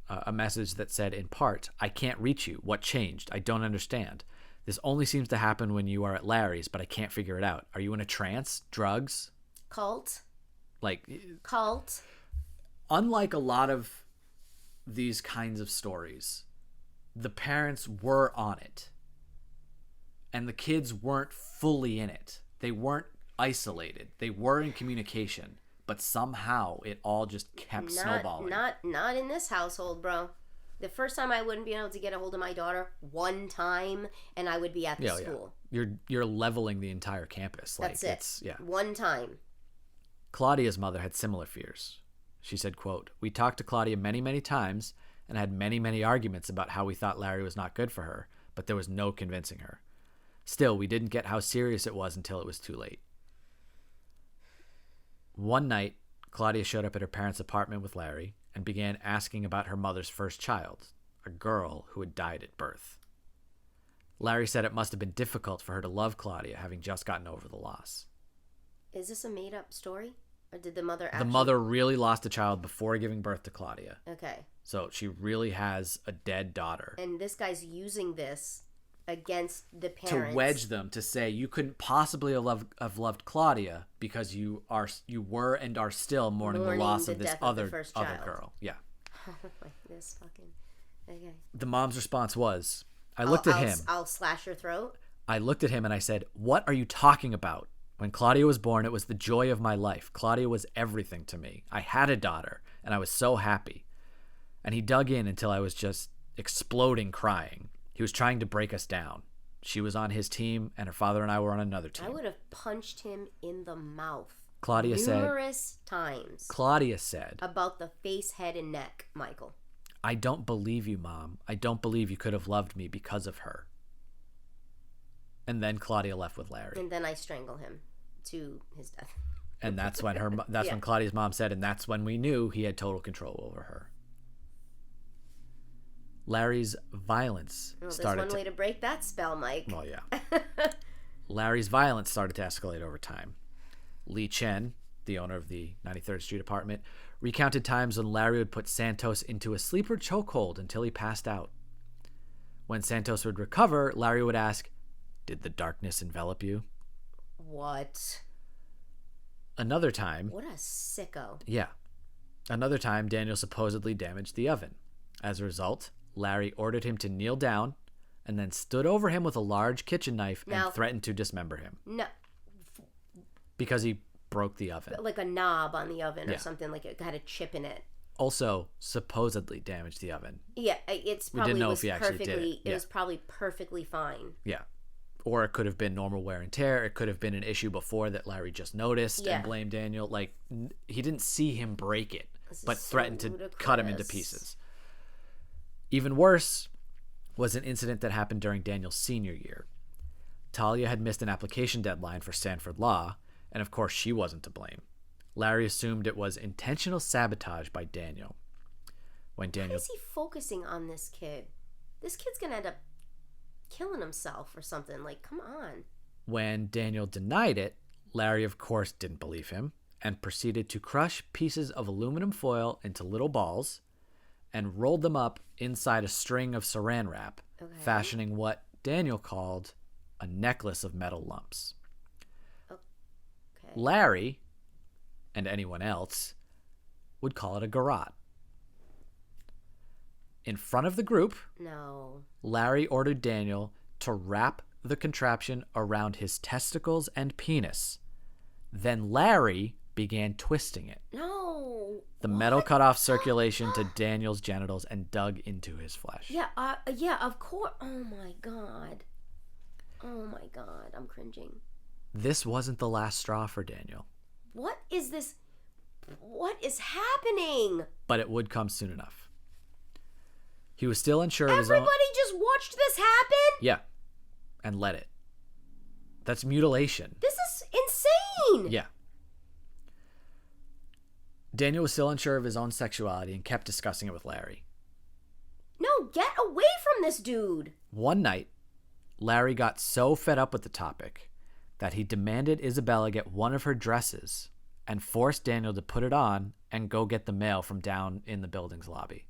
a message that said, in part, I can't reach you. What changed? I don't understand. This only seems to happen when you are at Larry's, but I can't figure it out. Are you in a trance? Drugs? Cult? Like, Cult? unlike a lot of these kinds of stories, the parents were on it. And the kids weren't fully in it. They weren't isolated. They were in communication. But somehow it all just kept snowballing. Not in this household, bro. The first time I wouldn't be able to get a hold of my daughter one time, and I would be at the school. Yeah. You're leveling the entire campus. That's like, it. It's, yeah. One time. Claudia's mother had similar fears. She said, quote, we talked to Claudia many, many times and had many, many arguments about how we thought Larry was not good for her, but there was no convincing her. Still, we didn't get how serious it was until it was too late. One night, Claudia showed up at her parents' apartment with Larry and began asking about her mother's first child, a girl who had died at birth. Larry said it must have been difficult for her to love Claudia, having just gotten over the loss. Is this a made-up story? Or did the mother actually... The mother really lost a child before giving birth to Claudia. Okay. So she really has a dead daughter. And this guy's using this against the parents. To wedge them, to say you couldn't possibly have loved Claudia because you were and are still mourning the loss of this other girl. Yeah. Like this fucking... Okay. The mom's response was, I looked at him. I'll slash your throat. I looked at him and I said, what are you talking about? When Claudia was born, it was the joy of my life. Claudia was everything to me. I had a daughter, and I was so happy. And he dug in until I was just exploding crying. He was trying to break us down. She was on his team, and her father and I were on another team. I would have punched him in the mouth. Claudia said. Numerous times. Claudia said. About the face, head, and neck, Michael. I don't believe you, Mom. I don't believe you could have loved me because of her. And then Claudia left with Larry. And then I strangle him. to his death. And that's when when Claudia's mom said, and that's when we knew he had total control over her. Larry's violence started. There's one way to break that spell, Mike. Well, yeah. Larry's violence started to escalate over time. Lee Chen, the owner of the 93rd Street apartment, recounted times when Larry would put Santos into a sleeper chokehold until he passed out. When Santos would recover, Larry would ask, "Did the darkness envelop you?" What? Another time... What a sicko. Yeah. Another time, Daniel supposedly damaged the oven. As a result, Larry ordered him to kneel down and then stood over him with a large kitchen knife and threatened to dismember him. No. Because he broke the oven. Like a knob on the oven or something, like it had a chip in it. Also, supposedly damaged the oven. Yeah, it's probably we didn't know if he actually did it. It was probably perfectly fine. Yeah. Or it could have been normal wear and tear. It could have been an issue before that Larry just noticed and blamed Daniel. Like, he didn't see him break it, but threatened to cut him into pieces. Even worse was an incident that happened during Daniel's senior year. Talia had missed an application deadline for Stanford Law, and of course she wasn't to blame. Larry assumed it was intentional sabotage by Daniel. Why is he focusing on this kid? This kid's going to end up killing himself or something. Like, come on. When Daniel denied it, Larry, of course, didn't believe him and proceeded to crush pieces of aluminum foil into little balls and rolled them up inside a string of saran wrap, fashioning what Daniel called a necklace of metal lumps. Okay. Larry, and anyone else, would call it a garrote. In front of the group, Larry ordered Daniel to wrap the contraption around his testicles and penis. Then Larry began twisting it. The metal cut off circulation to Daniel's genitals and dug into his flesh. Yeah, of course. Oh my God, I'm cringing. This wasn't the last straw for Daniel. What is this? What is happening? But it would come soon enough. He was still unsure of his own... Everybody just watched this happen? Yeah. And let it. That's mutilation. This is insane. Yeah. Daniel was still unsure of his own sexuality and kept discussing it with Larry. No, get away from this dude. One night, Larry got so fed up with the topic that he demanded Isabella get one of her dresses and forced Daniel to put it on and go get the mail from down in the building's lobby.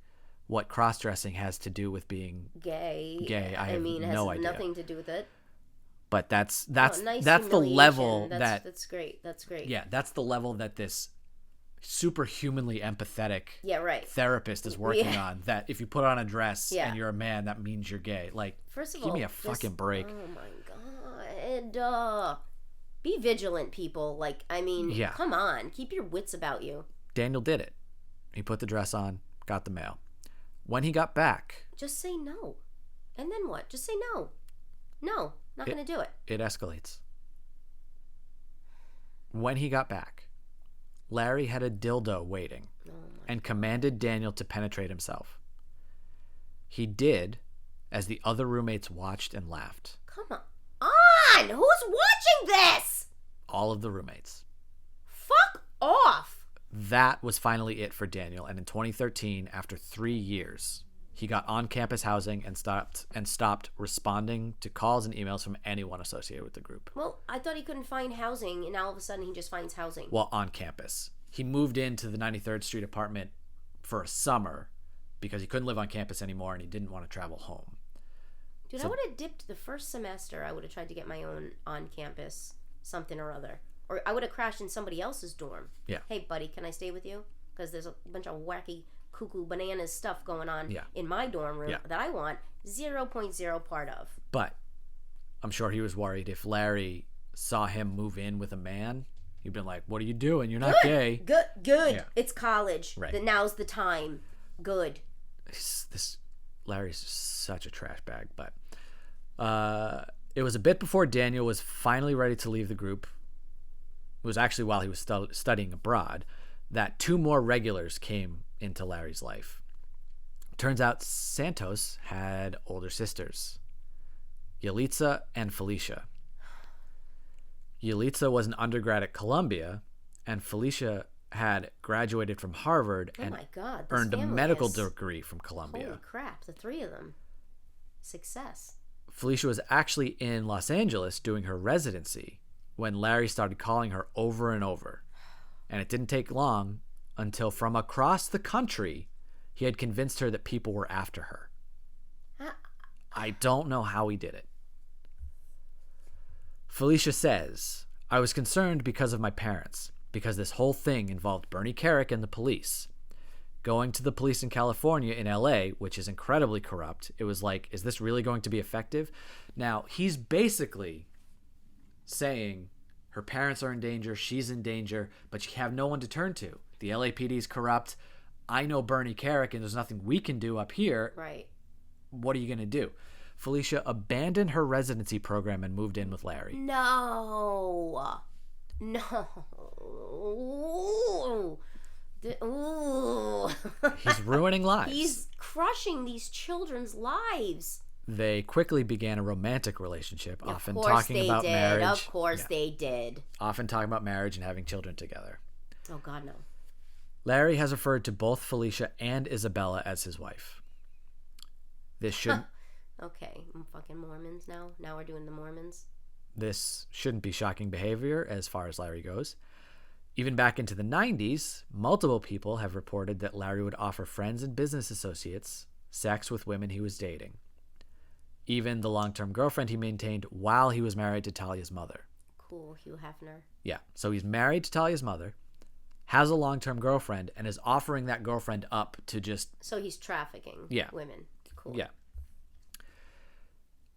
What cross-dressing has to do with being gay, I have no idea. It has nothing to do with it. But that's the level that's great. Yeah, that's the level that this superhumanly empathetic therapist is working on. That if you put on a dress and you're a man, that means you're gay. Like, first of give all, me a fucking break. Oh my God. Be vigilant, people. Like, I mean, come on. Keep your wits about you. Daniel did it. He put the dress on, got the mail. When he got back... Just say no. And then what? Just say no. No, not going to do it. It escalates. When he got back, Larry had a dildo waiting and commanded Daniel to penetrate himself. He did, as the other roommates watched and laughed. Come on! Who's watching this? All of the roommates. Fuck off! That was finally it for Daniel, and in 2013, after 3 years, he got on-campus housing and stopped responding to calls and emails from anyone associated with the group. Well, I thought he couldn't find housing, and all of a sudden he just finds housing. Well, on campus. He moved into the 93rd Street apartment for a summer because he couldn't live on campus anymore, and he didn't want to travel home. Dude, I would have dipped the first semester. I would have tried to get my own on-campus something or other. Or I would have crashed in somebody else's dorm. Yeah. Hey, buddy, can I stay with you? Because there's a bunch of wacky, cuckoo, bananas stuff going on in my dorm room that I want 0.0 part of. But I'm sure he was worried if Larry saw him move in with a man, he'd been like, "What are you doing? You're not gay." Good. Yeah. It's college. Right. Now's the time. Good. This Larry's such a trash bag. But it was a bit before Daniel was finally ready to leave the group. It was actually while he was studying abroad that 2 more regulars came into Larry's life. Turns out Santos had older sisters, Yalitza and Felicia. Yalitza was an undergrad at Columbia, and Felicia had graduated from Harvard Oh and my God. This earned a family medical is- degree from Columbia. Holy crap. The three of them. Success. Felicia was actually in Los Angeles doing her residency when Larry started calling her over and over. And it didn't take long until from across the country, he had convinced her that people were after her. I don't know how he did it. Felicia says, I was concerned because of my parents, because this whole thing involved Bernie Carrick and the police. Going to the police in California, in LA, which is incredibly corrupt, it was like, is this really going to be effective? Now, he's basically saying her parents are in danger, she's in danger, but you have no one to turn to. The LAPD is corrupt. I know Bernie Carrick, and there's nothing we can do up here. Right. What are you going to do? Felicia abandoned her residency program and moved in with Larry. No. Ooh. He's ruining lives. He's crushing these children's lives. They quickly began a romantic relationship, often Of course talking they about did. marriage. Of course Yeah. they did. Often talking about marriage and having children together. Oh, God, no. Larry has referred to both Felicia and Isabella as his wife. This should Okay, I'm fucking Mormons now. Now we're doing the Mormons. This shouldn't be shocking behavior as far as Larry goes. Even back into the 90s, multiple people have reported that Larry would offer friends and business associates sex with women he was dating. Even the long-term girlfriend he maintained while he was married to Talia's mother. Cool, Hugh Hefner. Yeah, so he's married to Talia's mother, has a long-term girlfriend, and is offering that girlfriend up to just... So he's trafficking women. Cool. Yeah.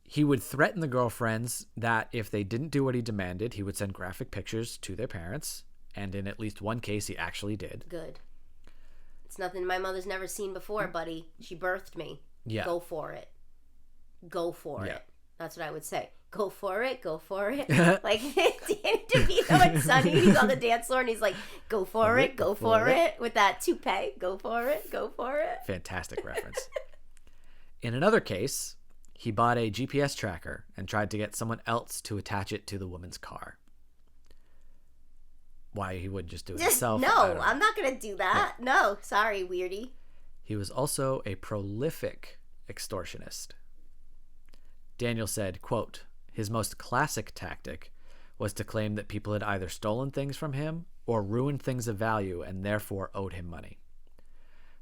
He would threaten the girlfriends that if they didn't do what he demanded, he would send graphic pictures to their parents. And in at least one case, he actually did. Good. It's nothing my mother's never seen before, buddy. She birthed me. Yeah. Go for it. Go for Yeah. it. That's what I would say. Go for it. Go for it. Like Danny DeVito and Sonny, he's on the dance floor and he's like, go for it. Go for it. With that toupee. Go for it. Go for it. Fantastic reference. In another case, he bought a GPS tracker and tried to get someone else to attach it to the woman's car. Why he wouldn't just do it himself? No, I'm not going to do that. No, sorry, weirdy. He was also a prolific extortionist. Daniel said, quote, his most classic tactic was to claim that people had either stolen things from him or ruined things of value and therefore owed him money.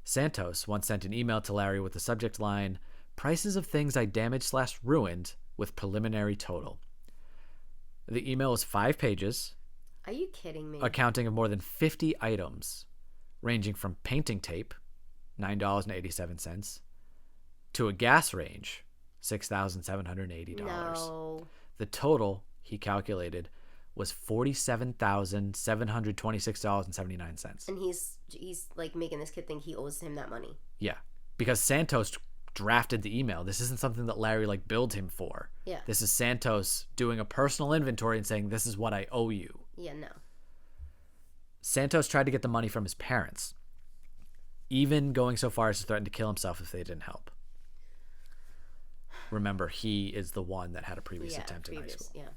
Santos once sent an email to Larry with the subject line, prices of things I damaged/ruined with preliminary total. The email was 5 pages. Are you kidding me? Accounting of more than 50 items, ranging from painting tape, $9.87, to a gas range, $6,780. No. The total, he calculated, was $47,726.79. And he's like making this kid think he owes him that money. Yeah, because Santos drafted the email. This isn't something that Larry like billed him for. Yeah. This is Santos doing a personal inventory and saying, this is what I owe you. Yeah, no. Santos tried to get the money from his parents, even going so far as to threaten to kill himself if they didn't help. Remember, he is the one that had a previous attempt in high school. Yeah.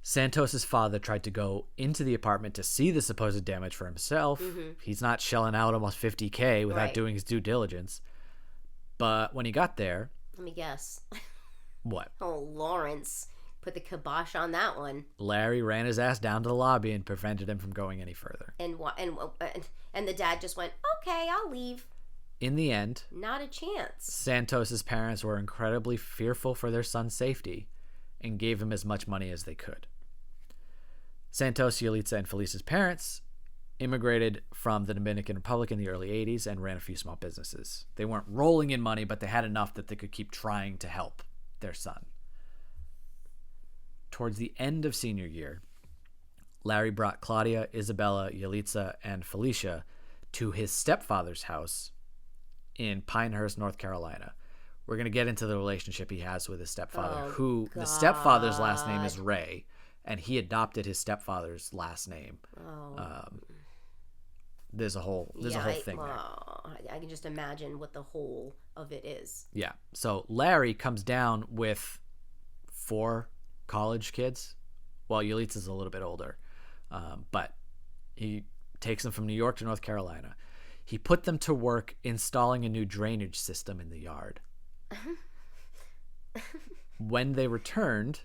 Santos's father tried to go into the apartment to see the supposed damage for himself. Mm-hmm. He's not shelling out almost $50,000 without Right. doing his due diligence. But when he got there, Let me guess. what? Oh, Lawrence put the kibosh on that one. Larry ran his ass down to the lobby and prevented him from going any further. And the dad just went, okay, I'll leave. In the end, Not a chance. Santos's parents were incredibly fearful for their son's safety and gave him as much money as they could. Santos, Yalitza, and Felicia's parents immigrated from the Dominican Republic in the early 80s and ran a few small businesses. They weren't rolling in money, but they had enough that they could keep trying to help their son. Towards the end of senior year, Larry brought Claudia, Isabella, Yalitza, and Felicia to his stepfather's house in Pinehurst, North Carolina. We're going to get into the relationship he has with his stepfather, the stepfather's last name is Ray, and he adopted his stepfather's last name. There's a whole thing there. I can just imagine what the whole of it is. Yeah. So Larry comes down with 4 college kids, Well, Yalitza's a little bit older, but he takes them from New York to North Carolina. He put them to work installing a new drainage system in the yard. When they returned,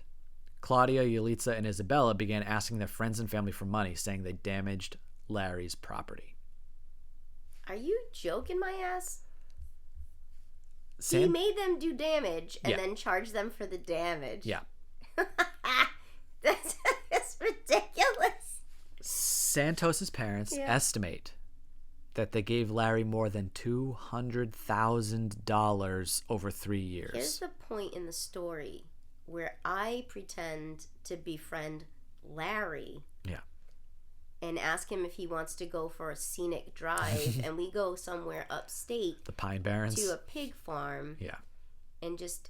Claudia, Yalitza, and Isabella began asking their friends and family for money, saying they damaged Larry's property. Are you joking my ass? He made them do damage and then charged them for the damage. Yeah. That's ridiculous. Santos's parents estimate that they gave Larry more than $200,000 over 3 years. Here's the point in the story where I pretend to befriend Larry. Yeah. And ask him if he wants to go for a scenic drive, and we go somewhere upstate, the Pine Barrens, to a pig farm. Yeah. And just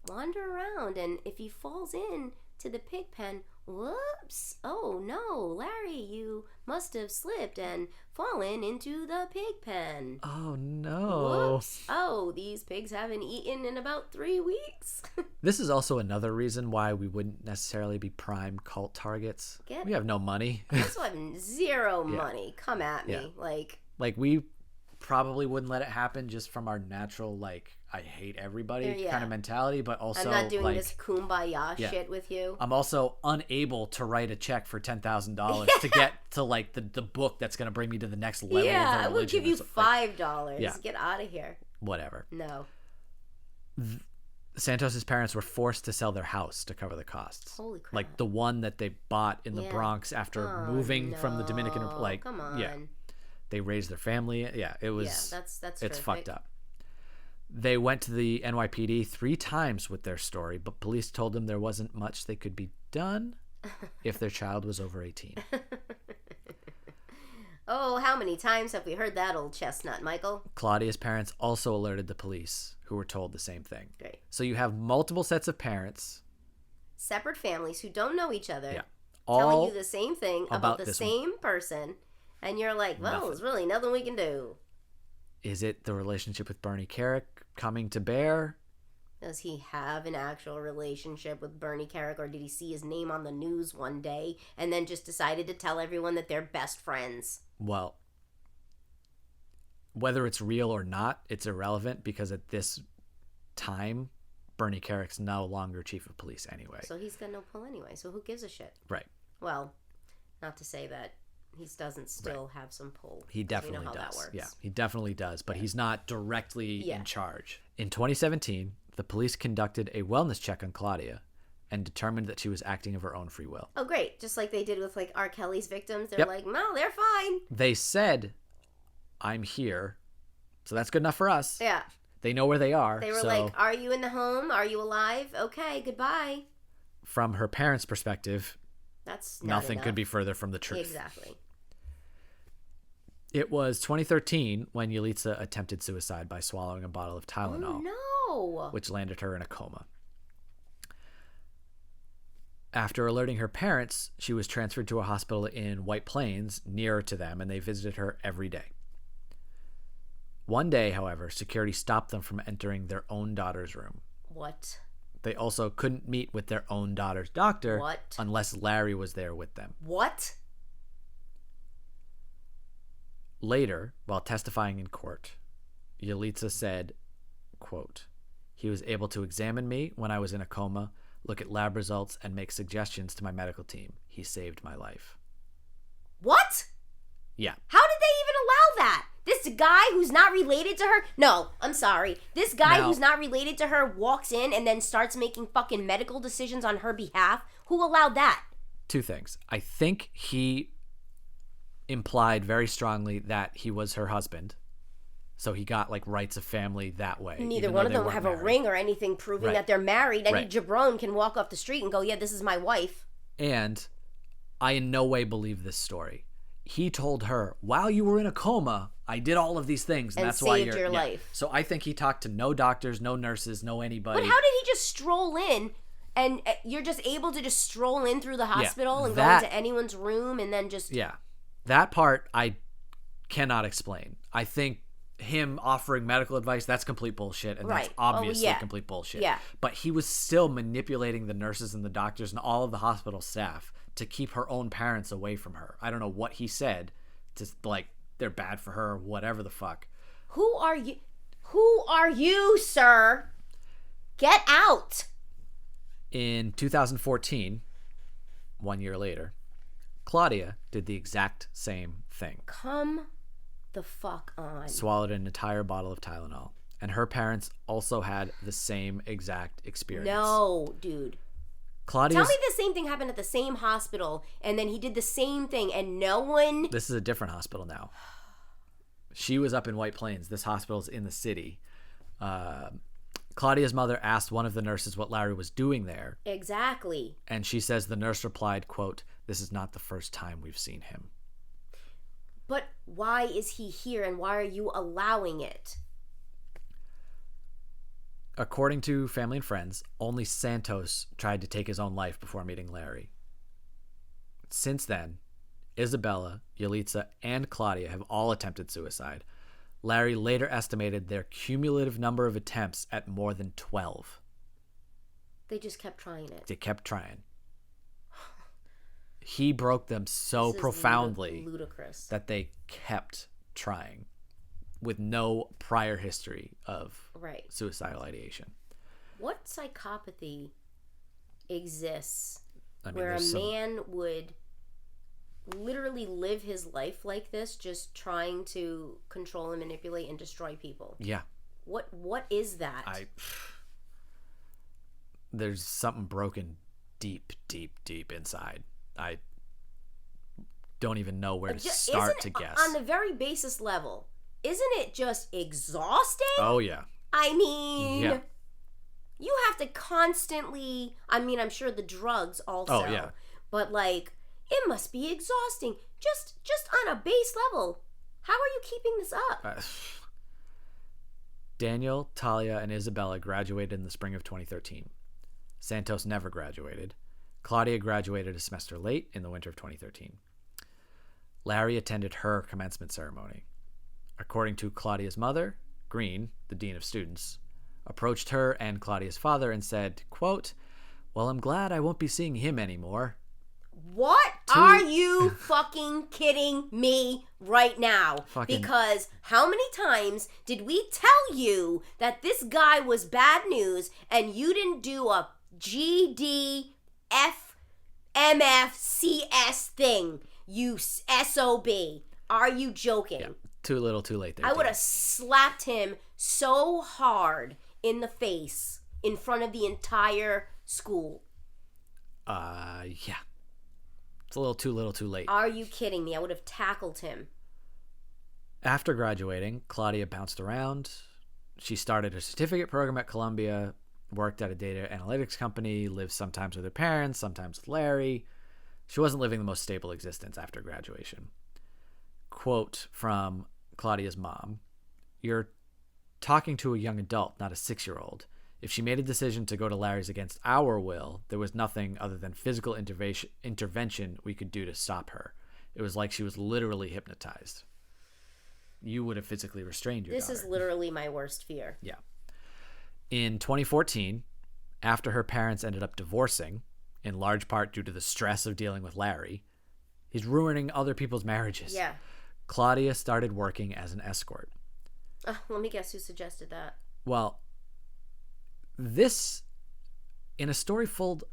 wander around, and if he falls in to the pig pen, whoops, oh no, Larry, you must have slipped and fallen into the pig pen. Oh no. Whoops, oh, these pigs haven't eaten in about 3 weeks. This is also another reason why we wouldn't necessarily be prime cult targets. We have no money. I also have zero money. Come at me. Yeah. Like we probably wouldn't let it happen just from our natural, like, I hate everybody kind of mentality, but also I'm not doing this kumbaya shit with you. I'm also unable to write a check for $10,000 to get to, like, the book that's going to bring me to the next level of the religion. I will give you $5. Get out of here. Whatever. No. Santos's parents were forced to sell their house to cover the costs. Holy crap. Like the one that they bought in the Bronx after moving from the Dominican, like, come on. Yeah. They raised their family. Yeah, it was. Yeah, that's it's terrific. fucked up. They went to the NYPD 3 times with their story, but police told them there wasn't much they could be done if their child was over 18. Oh, how many times have we heard that old chestnut, Michael? Claudia's parents also alerted the police, who were told the same thing. Great. So you have multiple sets of parents. Separate families who don't know each other. Yeah. Telling you the same thing about the same person. And you're like, well, there's really nothing we can do. Is it the relationship with Bernie Carrick coming to bear? Does he have an actual relationship with Bernie Carrick, or did he see his name on the news one day and then just decided to tell everyone that they're best friends? Well, whether it's real or not, it's irrelevant because at this time, Bernie Carrick's no longer chief of police anyway. So he's got no pull anyway, so who gives a shit? Right. Well, not to say that he doesn't still have some pull. He definitely does. That works. Yeah, he definitely does, but he's not directly in charge. In 2017, the police conducted a wellness check on Claudia and determined that she was acting of her own free will. Oh, great. Just like they did with, like, R. Kelly's victims. They're like, no, they're fine. They said, I'm here, so that's good enough for us. Yeah. They know where they are. They were like, are you in the home? Are you alive? Okay, goodbye. From her parents' perspective, that's nothing could be further from the truth. Exactly. It was 2013 when Yalitza attempted suicide by swallowing a bottle of Tylenol. Oh, no. Which landed her in a coma. After alerting her parents, she was transferred to a hospital in White Plains, nearer to them, and they visited her every day. One day, however, security stopped them from entering their own daughter's room. What? They also couldn't meet with their own daughter's doctor unless Larry was there with them. What? Later, while testifying in court, Yalitza said, quote, "He was able to examine me when I was in a coma, look at lab results, and make suggestions to my medical team. He saved my life." What? Yeah. How did they even allow that? This guy who's not related to her? No, I'm sorry. This guy who's not related to her walks in and then starts making fucking medical decisions on her behalf? Who allowed that? 2 things. I think he implied very strongly that he was her husband. So he got, like, rights of family that way. Neither one of them have a ring or anything proving that they're married. Any jabron can walk off the street and go, yeah, this is my wife. And I in no way believe this story. He told her, while you were in a coma, I did all of these things. And that's why you're... saved your life. So I think he talked to no doctors, no nurses, no anybody. But how did he just stroll in? And you're just able to just stroll in through the hospital and go into anyone's room and then just... Yeah. That part I cannot explain. I think him offering medical advice, that's complete bullshit, and that's Right. obviously Oh, yeah. complete bullshit. Yeah. But he was still manipulating the nurses and the doctors and all of the hospital staff to keep her own parents away from her. I don't know what he said to, like, they're bad for her or whatever the fuck. Who are you? Who are you, sir? Get out. In 2014, 1 year later, Claudia did the exact same thing. Come the fuck on. Swallowed an entire bottle of Tylenol. And her parents also had the same exact experience. No, dude. Claudia's... Tell me the same thing happened at the same hospital, and then he did the same thing, and no one... This is a different hospital now. She was up in White Plains. This hospital's in the city. Claudia's mother asked one of the nurses what Larry was doing there. Exactly. And she says the nurse replied, quote, "This is not the first time we've seen him." But why is he here, and why are you allowing it? According to family and friends, only Santos tried to take his own life before meeting Larry. Since then, Isabella, Yalitza, and Claudia have all attempted suicide. Larry later estimated their cumulative number of attempts at more than 12. They just kept trying it. They kept trying. He broke them so This is profoundly ludicrous. that they kept trying with no prior history of Right. suicidal ideation. What psychopathy exists I mean, where a there's some... man would literally live his life like this, just trying to control and manipulate and destroy people? Yeah. What is that? There's something broken deep, deep, deep inside. I don't even know where to start to guess. On the very basis level, isn't it just exhausting? Oh, yeah. I mean, Yeah. you have to constantly, I mean, I'm sure the drugs also. Oh, yeah. But like, it must be exhausting. Just on a base level. How are you keeping this up? Daniel, Talia, and Isabella graduated in the spring of 2013. Santos never graduated. Claudia graduated a semester late in the winter of 2013. Larry attended her commencement ceremony. According to Claudia's mother, Green, the dean of students, approached her and Claudia's father and said, quote, "Well, I'm glad I won't be seeing him anymore." What? Are you fucking kidding me right now? Fucking... Because how many times did we tell you that this guy was bad news and you didn't do a GD FMFCS thing? You SOB. Are you joking? Yeah, too little, too late there. I would have slapped him so hard in the face in front of the entire school. Yeah. It's a little, too late. Are you kidding me? I would have tackled him. After graduating, Claudia bounced around. She started a certificate program at Columbia, worked at a data analytics company, lived sometimes with her parents, sometimes with Larry. She wasn't living the most stable existence after graduation. Quote from Claudia's mom, "You're talking to a young adult, not a 6-year-old. If she made a decision to go to Larry's against our will, there was nothing other than physical intervention we could do to stop her. It was like she was literally hypnotized. You would have physically restrained your daughter." This is literally my worst fear. Yeah. In 2014, after her parents ended up divorcing, in large part due to the stress of dealing with Larry, he's ruining other people's marriages. Yeah. Claudia started working as an escort. Let me guess who suggested that. Well, this, in a story full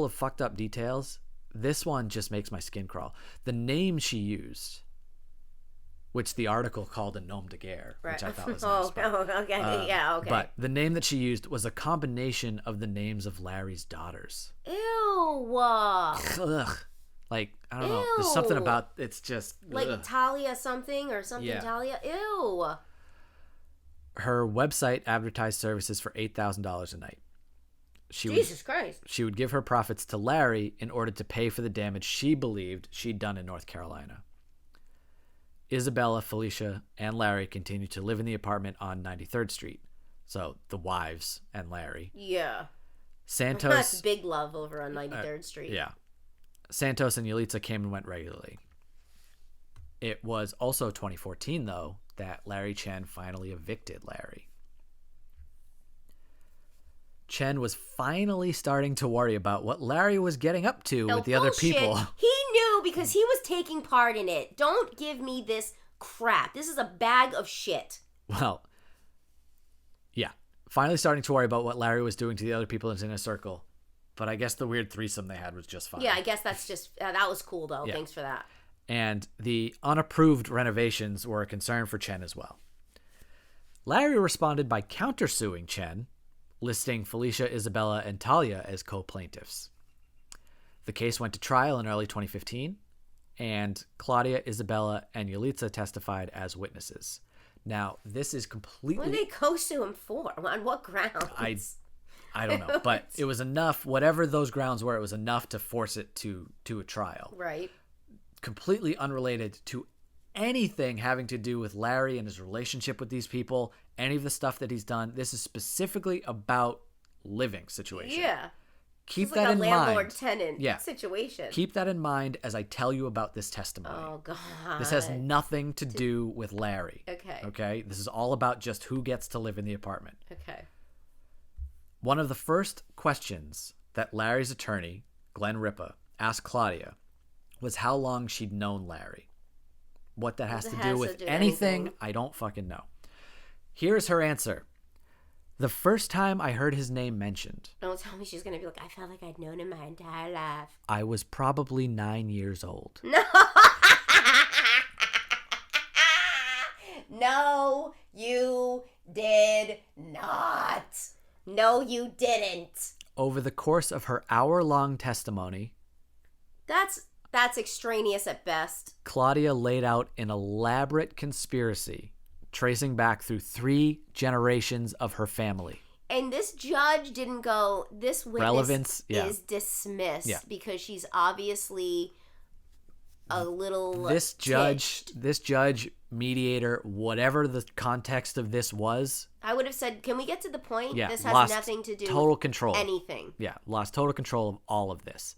of fucked up details, this one just makes my skin crawl. The name she used, which the article called a nom de guerre, Right. which I thought was nice. Okay. Yeah, okay. But the name that she used was a combination of the names of Larry's daughters. Ew. Ugh. Like, I don't know. There's something about it's just like ugh. Talia something or something. Yeah. Talia. Ew. Her website advertised services for $8,000 a night. Jesus Christ. She would give her profits to Larry in order to pay for the damage she believed she'd done in North Carolina. Isabella, Felicia, and Larry continued to live in the apartment on 93rd Street. So the wives and Larry. Yeah. Santos. That's big love over on 93rd Street. Yeah. Santos and Yalitza came and went regularly. It was also 2014, though, that Larry Chen finally evicted Larry. Chen was finally starting to worry about what Larry was getting up to with the other people. He knew because he was taking part in it. Don't give me this crap. This is a bag of shit. Well, yeah. Finally starting to worry about what Larry was doing to the other people in his inner circle. But I guess the weird threesome they had was just fine. Yeah, I guess that's just... that was cool, though. Yeah. Thanks for that. And the unapproved renovations were a concern for Chen as well. Larry responded by countersuing Chen, listing Felicia, Isabella, and Talia as co-plaintiffs. The case went to trial in early 2015, and Claudia, Isabella, and Yalitza testified as witnesses. Now, this is completely... What did they co-sue him for? On what grounds? I don't know, but it was enough, whatever those grounds were, it was enough to force it to a trial. Right. Completely unrelated to anything having to do with Larry and his relationship with these people, any of the stuff that he's done. This is specifically about living situation. Yeah. Keep that in mind. It's like a landlord-tenant situation. Keep that in mind as I tell you about this testimony. Oh, God. This has nothing to do with Larry. Okay. Okay? This is all about just who gets to live in the apartment. Okay. One of the first questions that Larry's attorney, Glenn Ripa, asked Claudia was how long she'd known Larry. What that has to do with anything, I don't fucking know. Here's her answer. The first time I heard his name mentioned. Don't tell me she's going to be like, I felt like I'd known him my entire life. I was probably 9 years old. No. No, you did not. No, you didn't. Over the course of her hour-long testimony. That's extraneous at best. Claudia laid out an elaborate conspiracy tracing back through 3 generations of her family. And this judge didn't go, this witness is dismissed because she's obviously a little... This judge, mediator, whatever the context of this was... I would have said, can we get to the point? Yeah, this has nothing to do total control. Anything. Yeah, lost total control of all of this.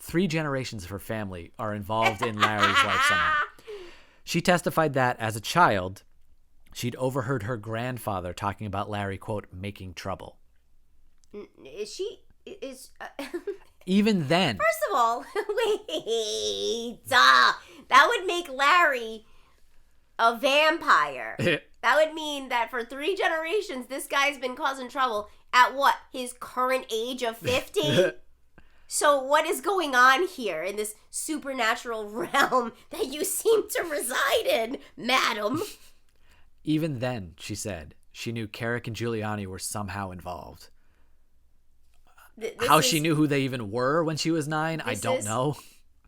3 generations of her family are involved in Larry's life somehow. She testified that, as a child, she'd overheard her grandfather talking about Larry, quote, making trouble. Even then. First of all, wait. That would make Larry a vampire. That would mean that for 3 generations, this guy's been causing trouble at what? His current age of 50? So what is going on here in this supernatural realm that you seem to reside in, madam? Even then, she said, she knew Carrick and Giuliani were somehow involved. How she knew who they even were when she was 9, I don't know.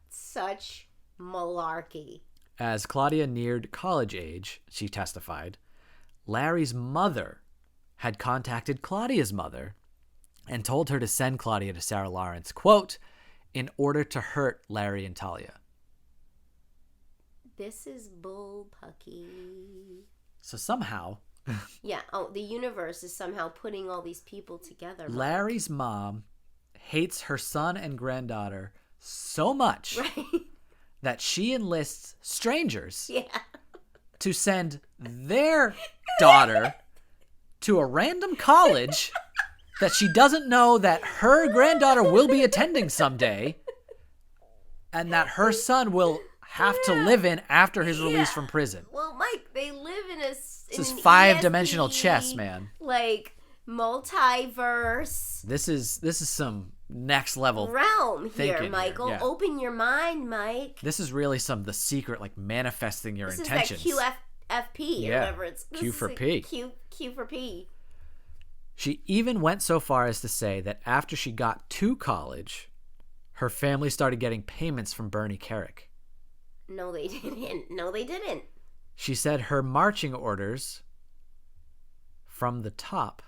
Such malarkey. As Claudia neared college age, she testified, Larry's mother had contacted Claudia's mother and told her to send Claudia to Sarah Lawrence, quote, in order to hurt Larry and Talia. This is bullpucky. So somehow... yeah, the universe is somehow putting all these people together. Larry's mom hates her son and granddaughter so much that she enlists strangers to send their daughter to a random college that she doesn't know that her granddaughter will be attending someday and that her son will have to live in after his release from prison. Well, Mike, they live in this is 5-dimensional chess, man. Like multiverse. This is some next level realm here, Michael. Yeah. Open your mind, Mike. This is really the secret, like manifesting your intentions. This is that QFP or whatever it's. Q for P. Q for P. She even went so far as to say that after she got to college, her family started getting payments from Bernie Carrick. No, they didn't. She said her marching orders from the top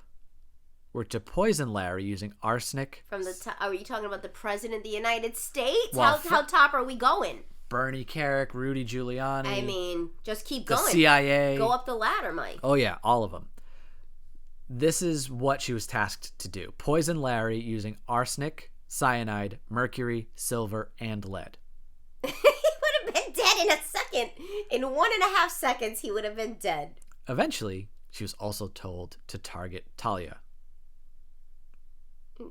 were to poison Larry using arsenic. From the top? Are you talking about the President of the United States? Well, how top are we going? Bernie Carrick, Rudy Giuliani. I mean, just keep going. The CIA. Go up the ladder, Mike. Oh, yeah, all of them. This is what she was tasked to do. Poison Larry using arsenic, cyanide, mercury, silver, and lead. He would have been dead in a second. second, in 1.5 seconds, he would have been dead. Eventually, she was also told to target Talia,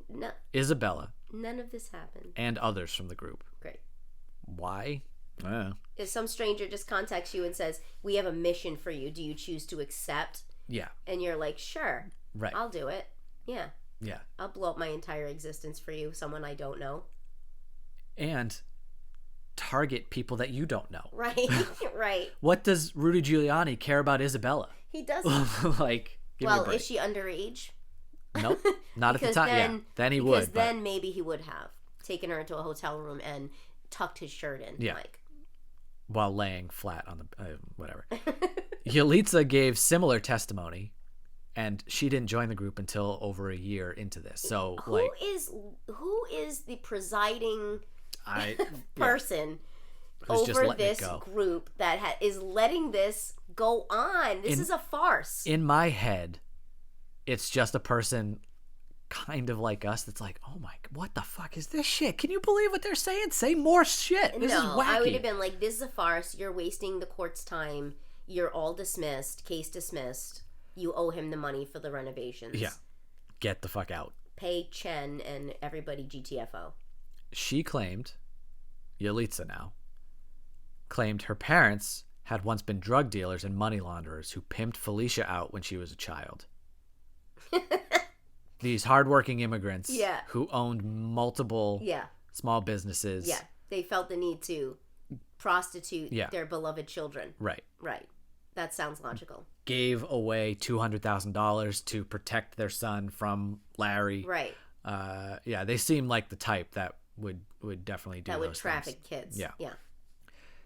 No, Isabella, none of this happened. and others from the group. Great. Why? If some stranger just contacts you and says, we have a mission for you, do you choose to accept? Yeah. And you're like, sure, Right. I'll do it. Yeah. Yeah. I'll blow up my entire existence for you, someone I don't know. And target people that you don't know. Right. Right. What does Rudy Giuliani care about Isabella? He doesn't. Like, give me a Well, break. is she underage? Nope. Not at the Because time. then- Yeah. Then he Because would. then maybe he would have taken her into a hotel room and tucked his shirt in. Yeah. Like. While laying flat on the whatever. Yalitza gave similar testimony, and she didn't join the group until over a year into this. So who is the presiding person Who's just over letting it this go. group that is letting this go on? This is a farce. In my head, it's just a person kind of like us that's like, oh my, what the fuck is this shit? Can you believe what they're saying? Say more shit. This is wacky. I would have been like, this is a farce. You're wasting the court's time. You're all dismissed. Case dismissed. You owe him the money for the renovations. Yeah. Get the fuck out. Pay Chen and everybody GTFO. She claimed, Yalitza now, claimed her parents had once been drug dealers and money launderers who pimped Felicia out when she was a child. These hardworking immigrants who owned multiple small businesses. Yeah, they felt the need to prostitute their beloved children. Right. Right. That sounds logical. Gave away $200,000 to protect their son from Larry. Right. Yeah, they seem like the type that would definitely do those things. That would traffic kids. Yeah. Yeah.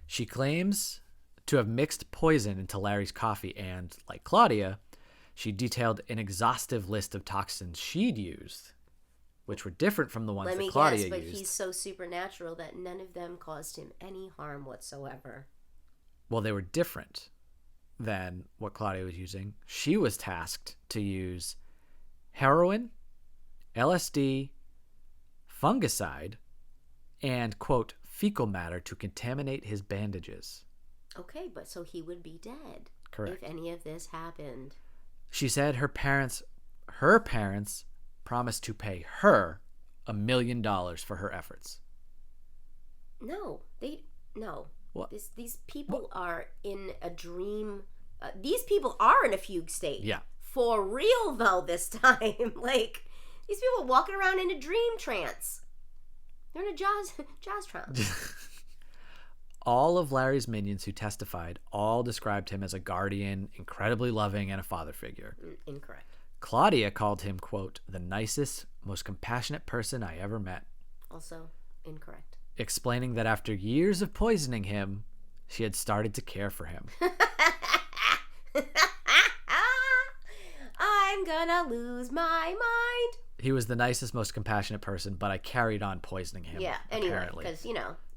She claims to have mixed poison into Larry's coffee and, like Claudia, she detailed an exhaustive list of toxins she'd used, which were different from the ones that Claudia used. But he's so supernatural that none of them caused him any harm whatsoever. Well, they were different than what Claudia was using. She was tasked to use heroin, LSD, fungicide, and, quote, fecal matter to contaminate his bandages. Okay, but so he would be dead. Correct. If any of this happened. She said her parents promised to pay her $1 million for her efforts. No. What? These people are in a dream. These people are in a fugue state. Yeah. For real, though, this time. Like, these people walking around in a dream trance. They're in a jazz trance. All of Larry's minions who testified all described him as a guardian, incredibly loving, and a father figure. Incorrect. Claudia called him, quote, the nicest, most compassionate person I ever met. Also incorrect. Explaining that after years of poisoning him, she had started to care for him. I'm gonna lose my mind. He was the nicest, most compassionate person, but I carried on poisoning him. Yeah, anyway, apparently. because,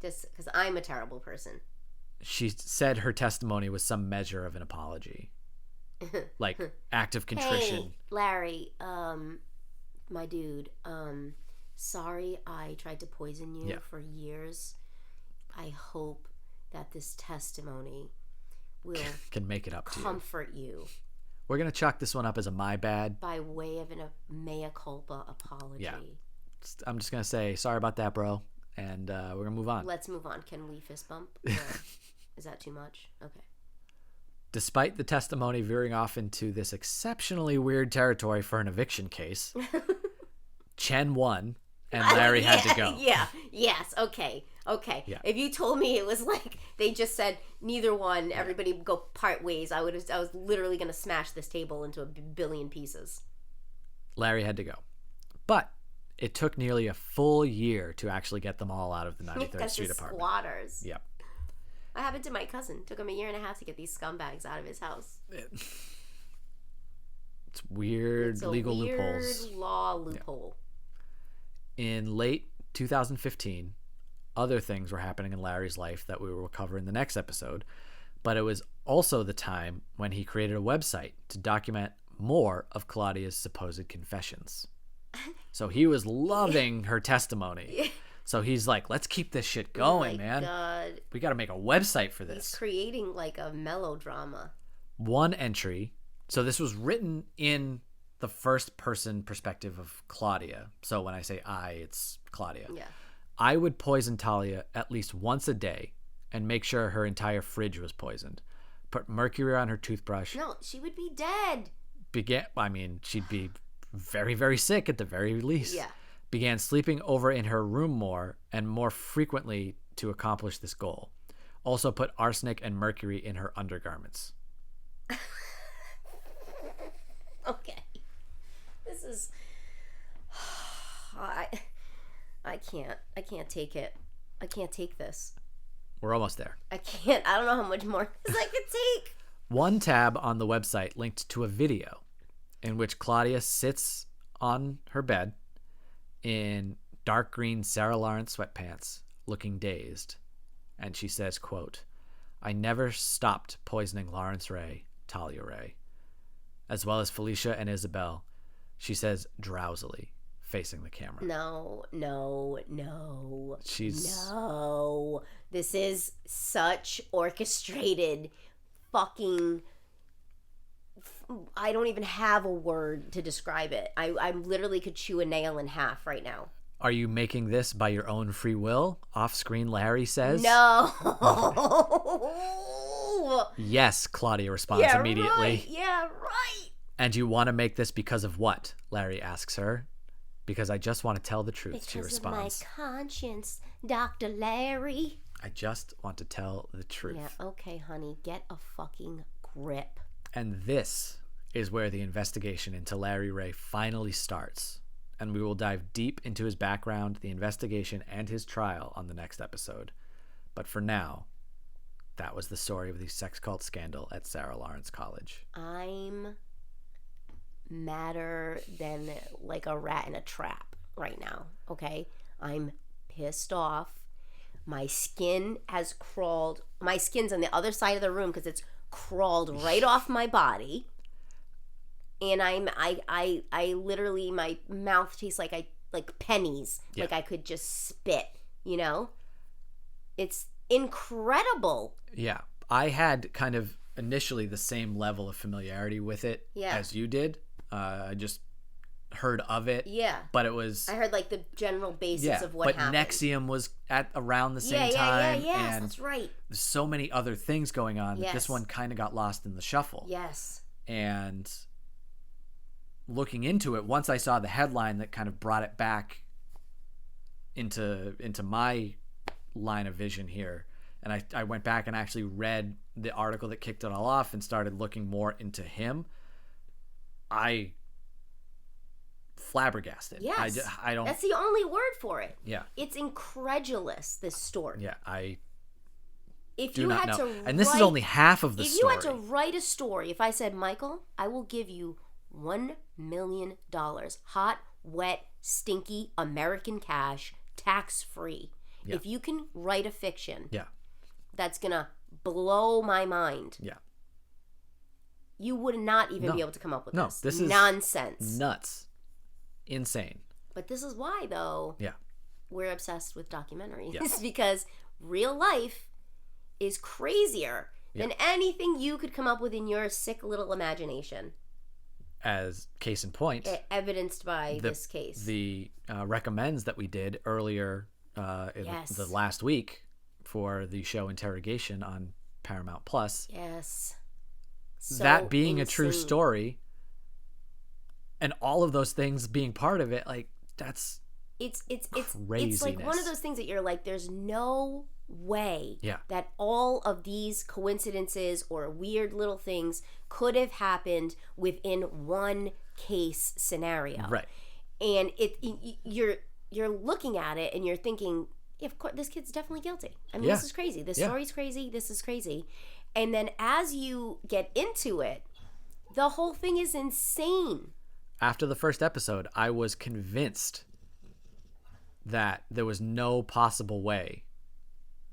just because I'm a terrible person. She said her testimony was some measure of an apology. Like, act of contrition. Hey, Larry, my dude, sorry I tried to poison you for years. I hope that this testimony will can make it up to you. Comfort you. We're going to chalk this one up as a my bad. By way of a mea culpa apology. Yeah. I'm just going to say, sorry about that, bro. And we're going to move on. Let's move on. Can we fist bump? Or is that too much? Okay. Despite the testimony veering off into this exceptionally weird territory for an eviction case, Chen won and Larry had to go. Yeah. Yes. Okay. Yeah. If you told me it was like they just said neither one, everybody go part ways, I was literally going to smash this table into a billion pieces. Larry had to go. But it took nearly a full year to actually get them all out of the 93rd Street apartment. Squatters. Yep. That happened to my cousin. Took him 1.5 years to get these scumbags out of his house. It's weird legal loopholes. Weird law loophole. Yeah. In late 2015, other things were happening in Larry's life that we will cover in the next episode, but it was also the time when he created a website to document more of Claudia's supposed confessions. So he was loving her testimony. So he's like, let's keep this shit going, oh my man. God. We got to make a website for He's this. creating like a melodrama. One entry. So this was written in the first person perspective of Claudia. So when I say I, it's Claudia. Yeah. I would poison Talia at least once a day and make sure her entire fridge was poisoned. Put mercury on her toothbrush. No, she would be dead. She'd be very, very sick at the very least. Yeah. Began sleeping over in her room more and more frequently to accomplish this goal. Also put arsenic and mercury in her undergarments. Okay. This is... I can't take it. I can't take this. We're almost there. I don't know how much more this I could take. One tab on the website linked to a video in which Claudia sits on her bed in dark green Sarah Lawrence sweatpants, looking dazed. And she says, quote, I never stopped poisoning Lawrence Ray, Talia Ray, as well as Felicia and Isabel, she says drowsily, facing the camera. No. She's... No. This is such orchestrated fucking... I don't even have a word to describe it. I literally could chew a nail in half right now. Are you making this by your own free will? Off-screen Larry says. No. Yes, Claudia responds immediately. Right. Yeah, right. And you want to make this because of what? Larry asks her. Because I just want to tell the truth, she responds. Because of my conscience, Dr. Larry. I just want to tell the truth. Yeah, okay, honey, get a fucking grip. And this is where the investigation into Larry Ray finally starts. And we will dive deep into his background, the investigation, and his trial on the next episode. But for now, that was the story of the sex cult scandal at Sarah Lawrence College. I'm madder than like a rat in a trap right now, okay? I'm pissed off. My skin has crawled. My skin's on the other side of the room because it's crawled right off my body. And I literally, my mouth tastes like pennies. Yeah. Like I could just spit, you know? It's incredible. Yeah. I had kind of initially the same level of familiarity with it as you did. I just heard of it. Yeah. But it was... I heard like the general basis of what happened. But Nexium was at around the same time. Yeah, and that's right. There's so many other things going on that this one kind of got lost in the shuffle. Yes. And looking into it, once I saw the headline that kind of brought it back into my line of vision here, and I went back and actually read the article that kicked it all off and started looking more into him, I flabbergasted. Yes. I don't... That's the only word for it. Yeah. It's incredulous, this story. Yeah, If do you not had know. to And this is only half of the story. If you had to write a story, if I said, Michael, I will give you $1 million, hot, wet, stinky American cash, tax-free. Yeah. If you can write a fiction yeah. that's going to blow my mind, yeah. you would not even be able to come up with this. This is nonsense. Nuts. Insane. But this is why, though, we're obsessed with documentaries. Yeah. Because real life is crazier than anything you could come up with in your sick little imagination. As case in point, evidenced by this case. The recommends that we did earlier in the last week for the show Interrogation on Paramount Plus. Yes. So that being insane. A true story and all of those things being part of it, like that's it's craziness. like one of those things that you're like, there's no way Yeah. that all of these coincidences or weird little things could have happened within one case scenario. Right. And you're looking at it and you're thinking, yeah, of course, this kid's definitely guilty. I mean, this is crazy. This story's crazy. This is crazy. And then as you get into it, the whole thing is insane. After the first episode, I was convinced that there was no possible way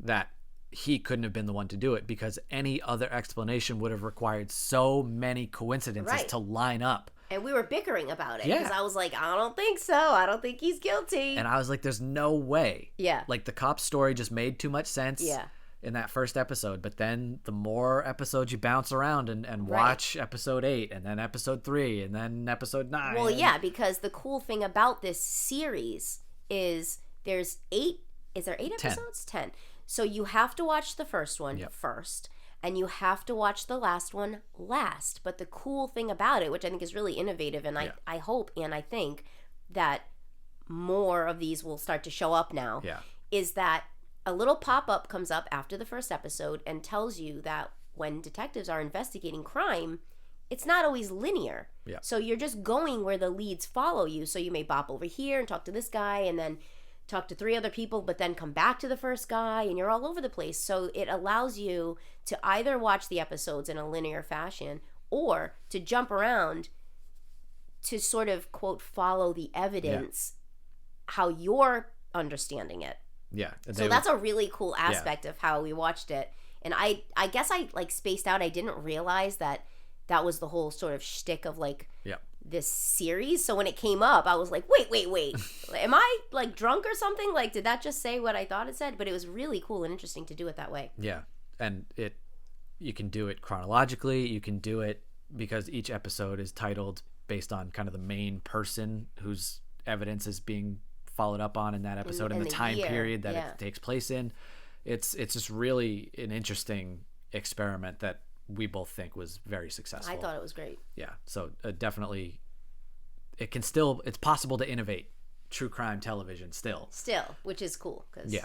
that he couldn't have been the one to do it, because any other explanation would have required so many coincidences to line up. And we were bickering about it. Yeah. Because I was like, I don't think so. I don't think he's guilty. And I was like, there's no way. Yeah. Like, the cop's story just made too much sense. Yeah. In that first episode, but then the more episodes you bounce around and watch episode 8 and then episode 3 and then episode 9. Well, yeah, because the cool thing about this series is there's 8. Is there 8 episodes? 10. So you have to watch the first one first, and you have to watch the last one last. But the cool thing about it, which I think is really innovative, and I hope and I think that more of these will start to show up now, is that a little pop-up comes up after the first episode and tells you that when detectives are investigating crime, it's not always linear. Yeah. So you're just going where the leads follow you. So you may bop over here and talk to this guy and then talk to 3 other people, but then come back to the first guy, and you're all over the place. So it allows you to either watch the episodes in a linear fashion or to jump around to sort of, quote, follow the evidence how you're understanding it. Yeah. So that's a really cool aspect of how we watched it. And I guess I like spaced out. I didn't realize that was the whole sort of shtick of like this series. So when it came up, I was like, wait. Am I like drunk or something? Like, did that just say what I thought it said? But it was really cool and interesting to do it that way. Yeah. And you can do it chronologically. You can do it because each episode is titled based on kind of the main person whose evidence is being followed up on in that episode and the time period that it takes place in. It's just really an interesting experiment that we both think was very successful. I thought it was great. Yeah. So definitely it's possible to innovate true crime television still, which is cool because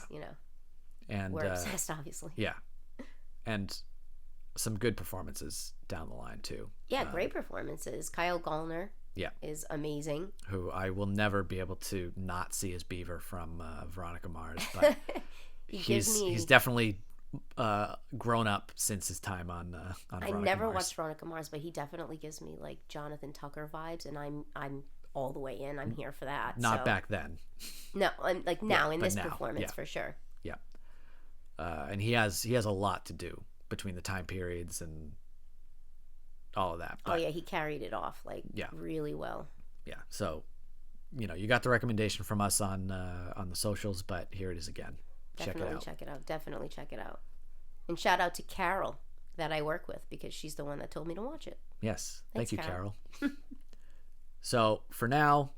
and we're obsessed, obviously. Yeah. And some good performances down the line too. Yeah, great performances. Kyle Gallner is amazing. Who I will never be able to not see as Beaver from Veronica Mars, but he's definitely grown up since his time on Veronica I never Mars. Watched Veronica Mars, but he definitely gives me like Jonathan Tucker vibes, and I'm all the way in. I'm here for that. Not back then. No, I'm like now in this performance for sure. Yeah, and he has a lot to do between the time periods and all of that. But, he carried it off really well. Yeah, so you got the recommendation from us on the socials, but here it is again. Definitely check it out. Definitely check it out. And shout out to Carol that I work with because she's the one that told me to watch it. Yes, Thanks, thank you, Carol. So for now,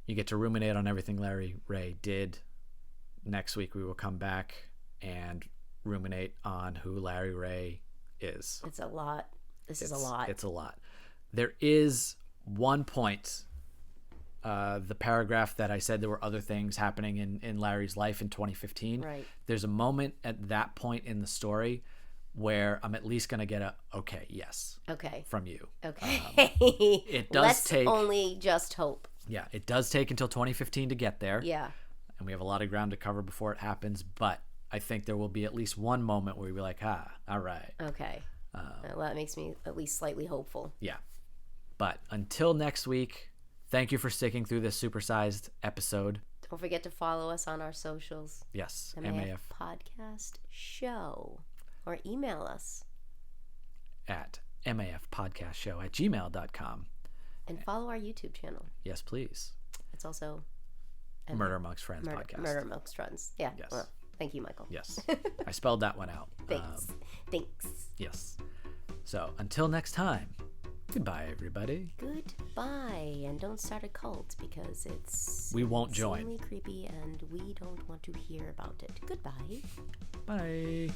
you get to ruminate on everything Larry Ray did. Next week we will come back and ruminate on who Larry Ray is. It's a lot. This is a lot. It's a lot. There is one point, the paragraph that I said there were other things happening in Larry's life in 2015. Right. There's a moment at that point in the story where I'm at least going to get a yes. Okay. From you. Okay. It does take only just hope. Yeah, it does take until 2015 to get there. Yeah. And we have a lot of ground to cover before it happens, but I think there will be at least one moment where we'll be like, all right. Okay. Well, that makes me at least slightly hopeful. Yeah. But until next week, thank you for sticking through this supersized episode. Don't forget to follow us on our socials. Yes. MAF Podcast Show. Or email us at mafpodcastshow@gmail.com. And follow our YouTube channel. Yes, please. It's also Murder Amongst Friends podcast. Murder Amongst Friends. Yeah. Yes. Well, thank you, Michael. Yes. I spelled that one out. Thanks. Yes. So until next time, goodbye, everybody. Goodbye. And don't start a cult because we won't join. Extremely creepy and we don't want to hear about it. Goodbye. Bye.